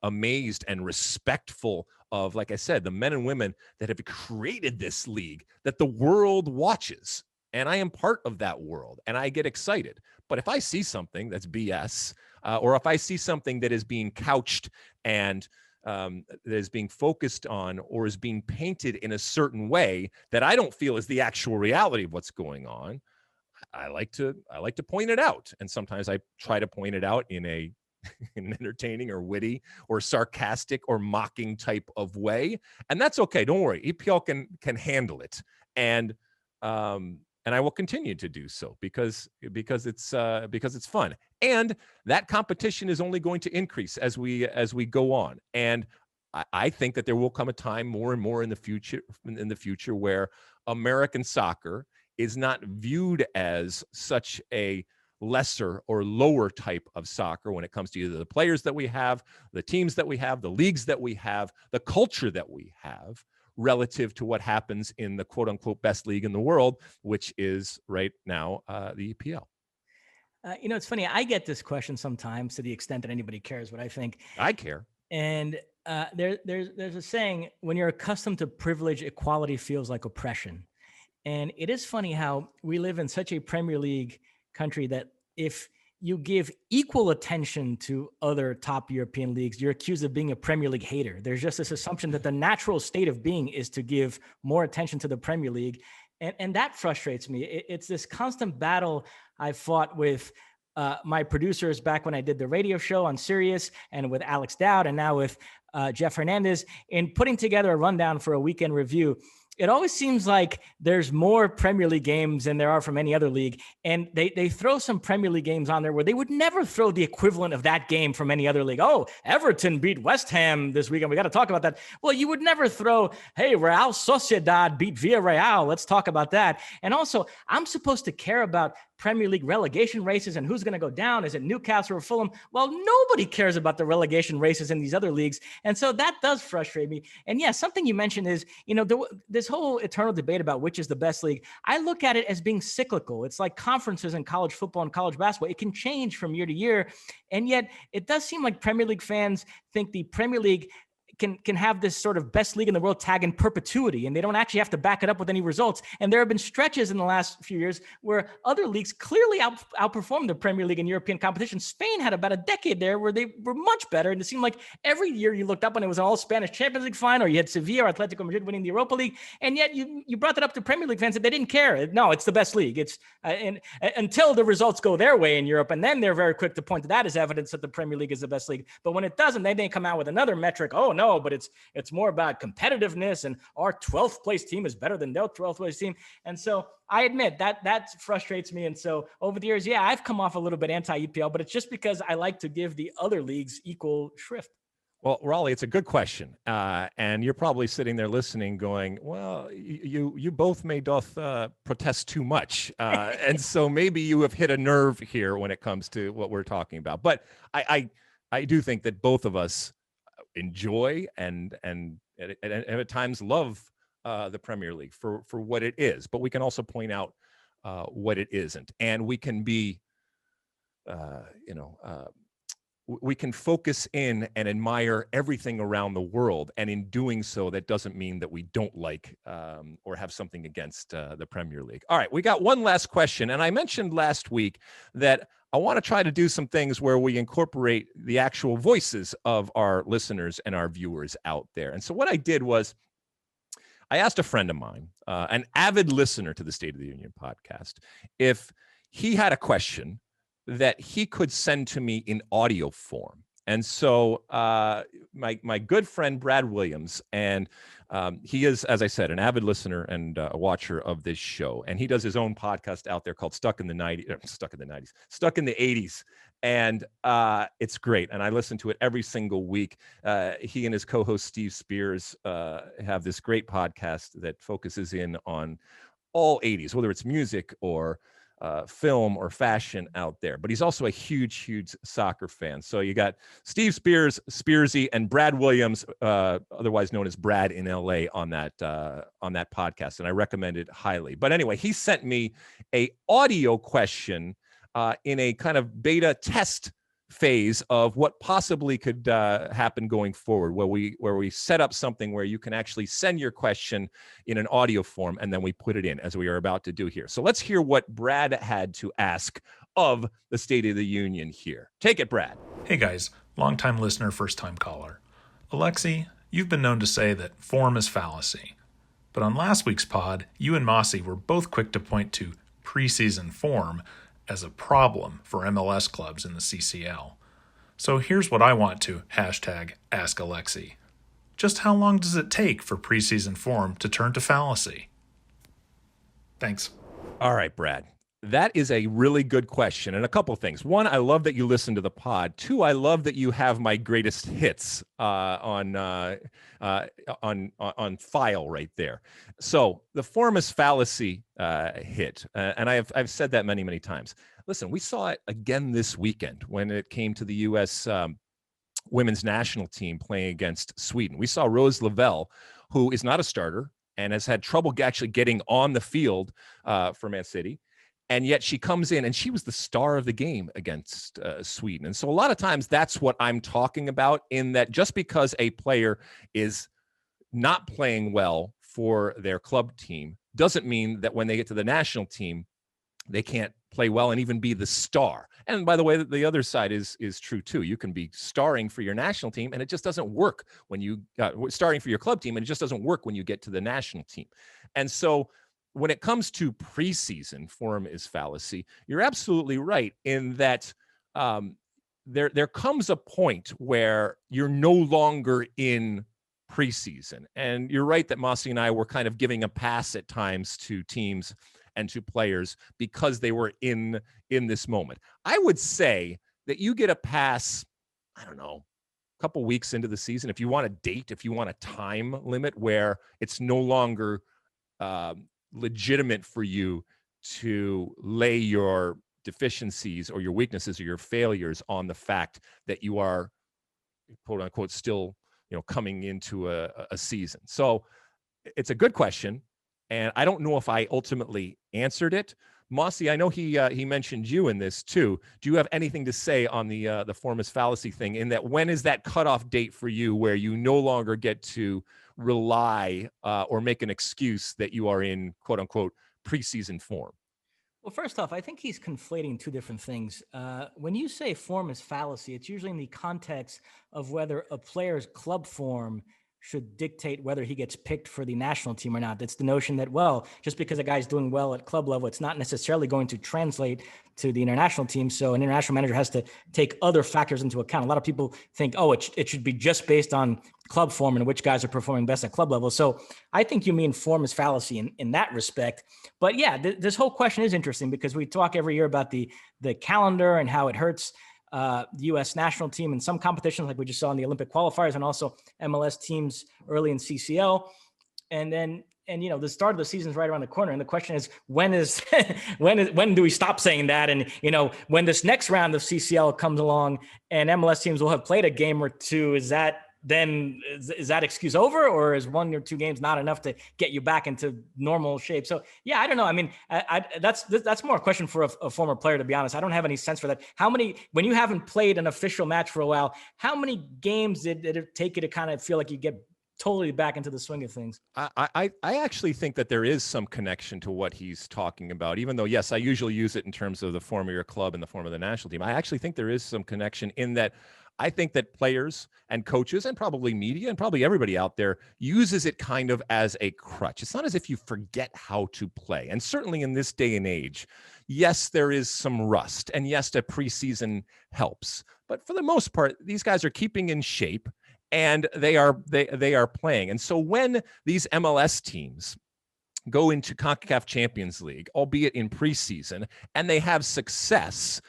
amazed and respectful of, like I said, the men and women that have created this league that the world watches. And I am part of that world and I get excited. But if I see something that's BS, or if I see something that is being couched and that is being focused on or is being painted in a certain way that I don't feel is the actual reality of what's going on, I like to point it out. And sometimes I try to point it out in an entertaining or witty or sarcastic or mocking type of way, and that's okay. Don't worry, EPL can handle it, and I will continue to do so because it's fun, and that competition is only going to increase as we go on. And I think that there will come a time more and more in the future where American soccer is not viewed as such a lesser or lower type of soccer when it comes to either the players that we have, the teams that we have, the leagues that we have, the culture that we have, relative to what happens in the quote unquote best league in the world, which is right now the EPL. It's funny. I get this question sometimes, to the extent that anybody cares what I think. I care. And there's a saying, when you're accustomed to privilege, equality feels like oppression. And it is funny how we live in such a Premier League country that if you give equal attention to other top European leagues, you're accused of being a Premier League hater. There's just this assumption that the natural state of being is to give more attention to the Premier League. And that frustrates me. It's this constant battle I fought with my producers back when I did the radio show on Sirius, and with Alex Dowd, and now with Jeff Hernandez, in putting together a rundown for a weekend review. It always seems like there's more Premier League games than there are from any other league. And they throw some Premier League games on there where they would never throw the equivalent of that game from any other league. Oh, Everton beat West Ham this weekend. We got to talk about that. Well, you would never throw, hey, Real Sociedad beat Villarreal. Let's talk about that. And also, I'm supposed to care about Premier League relegation races and who's going to go down. Is it Newcastle or Fulham? Well, nobody cares about the relegation races in these other leagues. And so that does frustrate me. And yeah, something you mentioned is, this whole eternal debate about which is the best league. I look at it as being cyclical. It's like conferences in college football and college basketball. It can change from year to year. And yet it does seem like Premier League fans think the Premier League can have this sort of best league in the world tag in perpetuity, and they don't actually have to back it up with any results. And there have been stretches in the last few years where other leagues clearly outperformed the Premier League in European competition. Spain had about a decade there where they were much better, and it seemed like every year you looked up and it was an all-Spanish Champions League final, or you had Sevilla or Atletico Madrid winning the Europa League, and yet you brought that up to Premier League fans that they didn't care. No, it's the best league. It's and until the results go their way in Europe, and then they're very quick to point to that as evidence that the Premier League is the best league. But when it doesn't, then they come out with another metric. Oh no, but it's more about competitiveness, and our 12th place team is better than their 12th place team. And so I admit that frustrates me. And so over the years, yeah, I've come off a little bit anti-EPL, but it's just because I like to give the other leagues equal shrift. Well, Raleigh, it's a good question. And you're probably sitting there listening going, well, you both may doth protest too much. And so maybe you have hit a nerve here when it comes to what we're talking about. But I do think that both of us enjoy and at times love the Premier League for what it is, but we can also point out what it isn't, and we can be, we can focus in and admire everything around the world, and in doing so, that doesn't mean that we don't like or have something against the Premier League. All right, we got one last question, and I mentioned last week that I want to try to do some things where we incorporate the actual voices of our listeners and our viewers out there. And so what I did was I asked a friend of mine, an avid listener to the State of the Union podcast, if he had a question that he could send to me in audio form. And so my good friend, Brad Williams, and he is, as I said, an avid listener and a watcher of this show. And he does his own podcast out there called Stuck in the 80s. And it's great. And I listen to it every single week. He and his co-host, Steve Spears, have this great podcast that focuses in on all 80s, whether it's music or film or fashion out there. But he's also a huge soccer fan. So you got Steve Spears, Spearsy, and Brad Williams, otherwise known as Brad in LA, on that podcast, and I recommend it highly. But anyway, he sent me a audio question in a kind of beta test phase of what possibly could happen going forward, where we set up something where you can actually send your question in an audio form, and then we put it in, as we are about to do here. So let's hear what Brad had to ask of the State of the Union here. Take it, Brad. Hey guys, long-time listener, first-time caller. Alexi, you've been known to say that form is fallacy. But on last week's pod, you and Mossy were both quick to point to preseason form as a problem for MLS clubs in the CCL. So here's what I want to #ask Alexi. Just how long does it take for preseason form to turn to fallacy? Thanks. All right, Brad. That is a really good question, and a couple things. One, I love that you listen to the pod. Two, I love that you have my greatest hits on file right there. So the form is fallacy hit, and I've said that many times. Listen, we saw it again this weekend when it came to the U.S. Women's national team playing against Sweden. We saw Rose Lavelle, who is not a starter and has had trouble actually getting on the field for Man City. And yet she comes in and she was the star of the game against Sweden. And so a lot of times that's what I'm talking about, in that just because a player is not playing well for their club team doesn't mean that when they get to the national team, they can't play well and even be the star. And by the way, the other side is true too. You can be starring for your national team and it just doesn't work when you starring for your club team, and it just doesn't work when you get to the national team. And so when it comes to preseason, form is fallacy. You're absolutely right in that there comes a point where you're no longer in preseason. And you're right that Mossy and I were kind of giving a pass at times to teams and to players because they were in this moment. I would say that you get a pass, I don't know, a couple weeks into the season, if you want a date, if you want a time limit where it's no longer legitimate for you to lay your deficiencies or your weaknesses or your failures on the fact that you are, quote unquote, still, coming into a season. So it's a good question, and I don't know if I ultimately answered it. Mossy, I know he mentioned you in this too. Do you have anything to say on the form is fallacy thing, in that when is that cutoff date for you where you no longer get to rely or make an excuse that you are in, quote unquote, preseason form? Well, first off, I think he's conflating two different things. When you say form is fallacy, it's usually in the context of whether a player's club form should dictate whether he gets picked for the national team or not. It's the notion that, well, just because a guy's doing well at club level, it's not necessarily going to translate to the international team. So an international manager has to take other factors into account. A lot of people think, it should be just based on club form and which guys are performing best at club level. So I think you mean form is fallacy in that respect. But yeah, this whole question is interesting because we talk every year about the calendar and how it hurts the U.S. national team in some competitions, like we just saw in the Olympic qualifiers, and also MLS teams early in CCL. And the start of the season is right around the corner. And the question is, when do we stop saying that? And, when this next round of CCL comes along and MLS teams will have played a game or two, is that then is that excuse over, or is 1 or 2 games not enough to get you back into normal shape? So yeah, I don't know. I mean, that's more a question for a former player, to be honest. I don't have any sense for that. When you haven't played an official match for a while, how many games did it take you to kind of feel like you get totally back into the swing of things? I actually think that there is some connection to what he's talking about, even though, yes, I usually use it in terms of the form of your club and the form of the national team. I actually think there is some connection in that. I think that players and coaches and probably media and probably everybody out there uses it kind of as a crutch. It's not as if you forget how to play. And certainly in this day and age, yes, there is some rust, and yes, the preseason helps. But for the most part, these guys are keeping in shape, and they are playing. And so when these MLS teams go into CONCACAF Champions League, albeit in preseason, and they have success,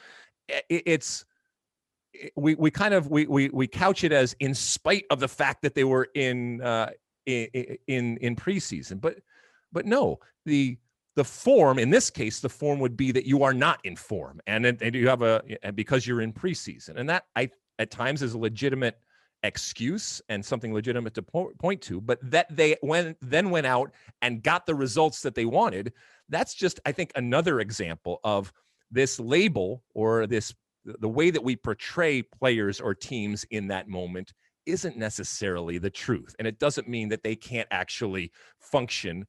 we couch it as in spite of the fact that they were in preseason, but no, the form in this case, the form would be that you are not in form, and you have because you're in preseason, and that at times is a legitimate excuse and something legitimate to point to, but that they went out and got the results that they wanted. That's just, I think, another example of this label, or the way that we portray players or teams in that moment isn't necessarily the truth. And it doesn't mean that they can't actually function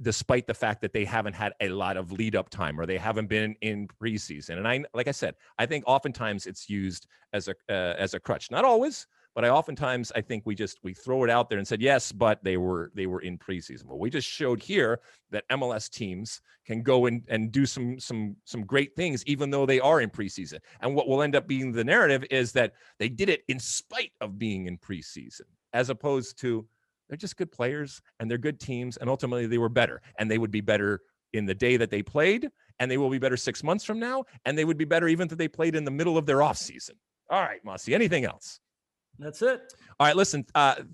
despite the fact that they haven't had a lot of lead up time, or they haven't been in preseason. And like I said, I think oftentimes it's used as a crutch. Not always, but I think we throw it out there and said, yes, but they were in preseason. Well, we just showed here that MLS teams can go and do some great things, even though they are in preseason. And what will end up being the narrative is that they did it in spite of being in preseason, as opposed to they're just good players and they're good teams. And ultimately they were better, and they would be better in the day that they played, and they will be better 6 months from now. And they would be better even if they played in the middle of their off season. All right, Mossy, anything else? That's it. All right, listen,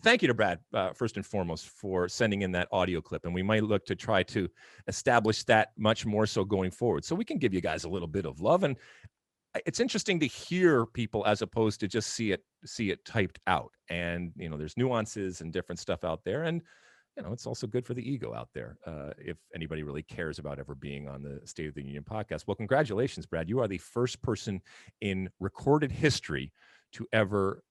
thank you to Brad, first and foremost, for sending in that audio clip. And we might look to try to establish that much more so going forward, so we can give you guys a little bit of love. And it's interesting to hear people as opposed to just see it typed out. And, there's nuances and different stuff out there. And, it's also good for the ego out there, if anybody really cares about ever being on the State of the Union podcast. Well, congratulations, Brad. You are the first person in recorded history to ever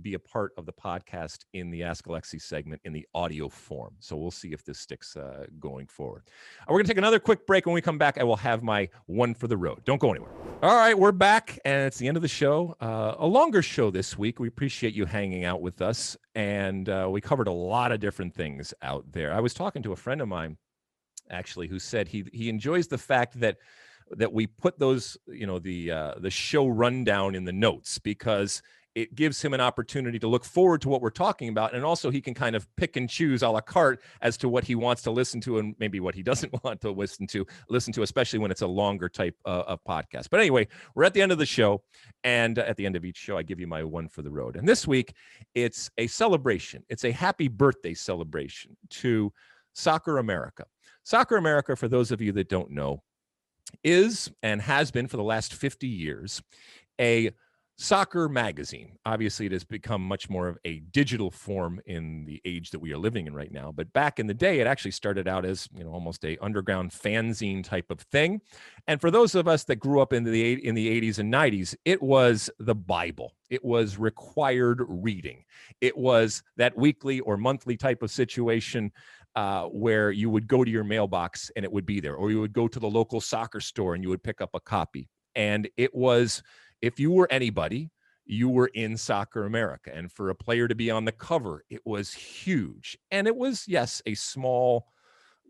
be a part of the podcast in the Ask Alexi segment in the audio form. So we'll see if this sticks going forward. We're going to take another quick break. When we come back, I will have my one for the road. Don't go anywhere. All right, we're back, and it's the end of the show. A longer show this week. We appreciate you hanging out with us, and we covered a lot of different things out there. I was talking to a friend of mine, actually, who said he enjoys the fact that we put those, the show rundown in the notes, because it gives him an opportunity to look forward to what we're talking about. And also he can kind of pick and choose a la carte as to what he wants to listen to and maybe what he doesn't want to listen to, especially when it's a longer type of podcast. But anyway, we're at the end of the show. And at the end of each show, I give you my one for the road. And this week, it's a celebration. It's a happy birthday celebration to Soccer America. Soccer America, for those of you that don't know, is and has been for the last 50 years a soccer magazine. Obviously, it has become much more of a digital form in the age that we are living in right now. But back in the day, it actually started out as almost a underground fanzine type of thing. And for those of us that grew up in the 80s and 90s, it was the Bible. It was required reading. It was that weekly or monthly type of situation where you would go to your mailbox and it would be there, or you would go to the local soccer store and you would pick up a copy. And it was, if you were anybody, you were in Soccer America. And for a player to be on the cover, it was huge. And it was, yes, a small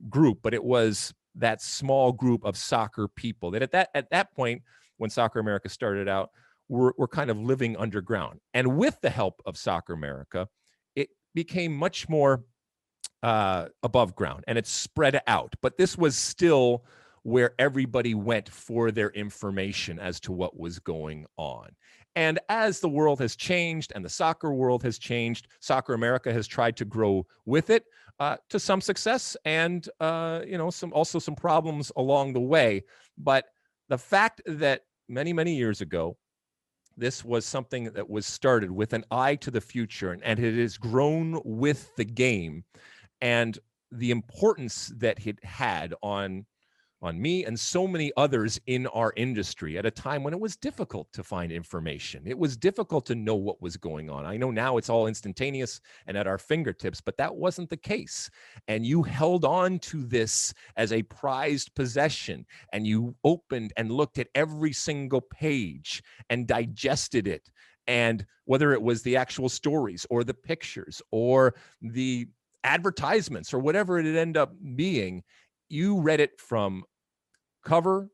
group, but it was that small group of soccer people that at that point, when Soccer America started out, were kind of living underground. And with the help of Soccer America, it became much more above ground, and it spread out. But this was still where everybody went for their information as to what was going on. And as the world has changed and the soccer world has changed, Soccer America has tried to grow with it to some success and some problems along the way. But the fact that many years ago, This was something that was started with an eye to the future, and it has grown with the game, and the importance that it had on me and so many others in our industry at a time when it was difficult to find information. It was difficult to know what was going on. I know now it's all instantaneous and at our fingertips, but that wasn't the case. And you held on to this as a prized possession, and you opened and looked at every single page and digested it. And whether it was the actual stories or the pictures or the advertisements or whatever it ended up being, you read it from cover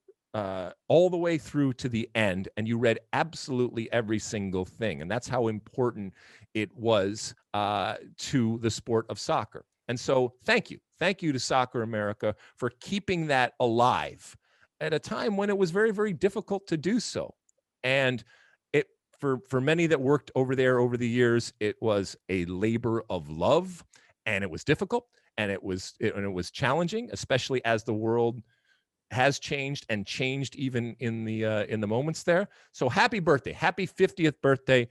all the way through to the end, and you read absolutely every single thing. And that's how important it was to the sport of soccer. And so thank you to Soccer America for keeping that alive at a time when it was very, very difficult to do so. And it for many that worked over there over the years, it was a labor of love, and it was difficult, and it was challenging, especially as the world has changed and changed even in the moments there. So happy birthday, happy 50th birthday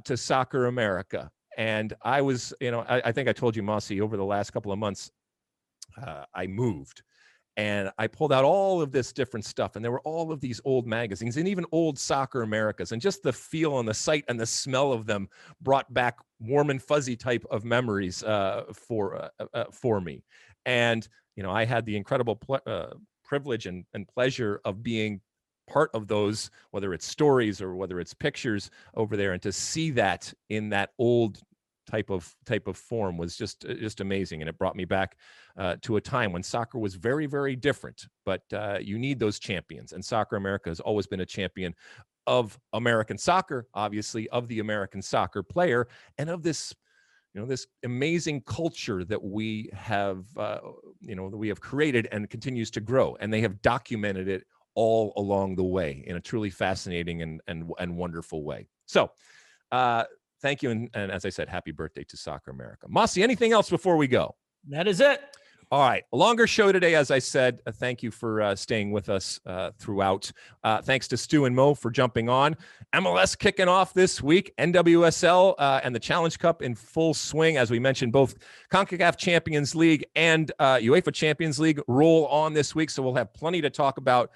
to Soccer America. And I was, I think I told you, Mossy, over the last couple of months, I moved and I pulled out all of this different stuff. And there were all of these old magazines and even old Soccer Americas, and just the feel and the sight and the smell of them brought back warm and fuzzy type of memories for me. And, I had the incredible privilege and pleasure of being part of those, whether it's stories or whether it's pictures over there, and to see that in that old type of form was just amazing. And it brought me back to a time when soccer was very, very different, but you need those champions, and Soccer America has always been a champion of American soccer, obviously, of the American soccer player, and of this this amazing culture that we have, that we have created and continues to grow. And they have documented it all along the way in a truly fascinating and wonderful way. So thank you. And as I said, happy birthday to Soccer America. Mossy, anything else before we go? That is it. All right. A longer show today, as I said. Thank you for staying with us throughout. Thanks to Stu and Mo for jumping on. MLS kicking off this week. NWSL and the Challenge Cup in full swing. As we mentioned, both CONCACAF Champions League and UEFA Champions League roll on this week. So we'll have plenty to talk about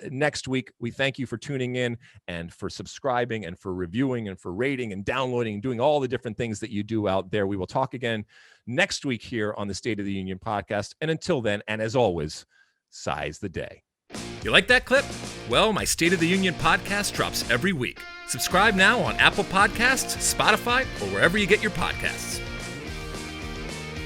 next week. We thank you for tuning in and for subscribing and for reviewing and for rating and downloading and doing all the different things that you do out there. We will talk again next week here on the State of the Union podcast. And until then, and as always, size the day. You like that clip? Well, my State of the Union podcast drops every week. Subscribe now on Apple Podcasts, Spotify, or wherever you get your podcasts.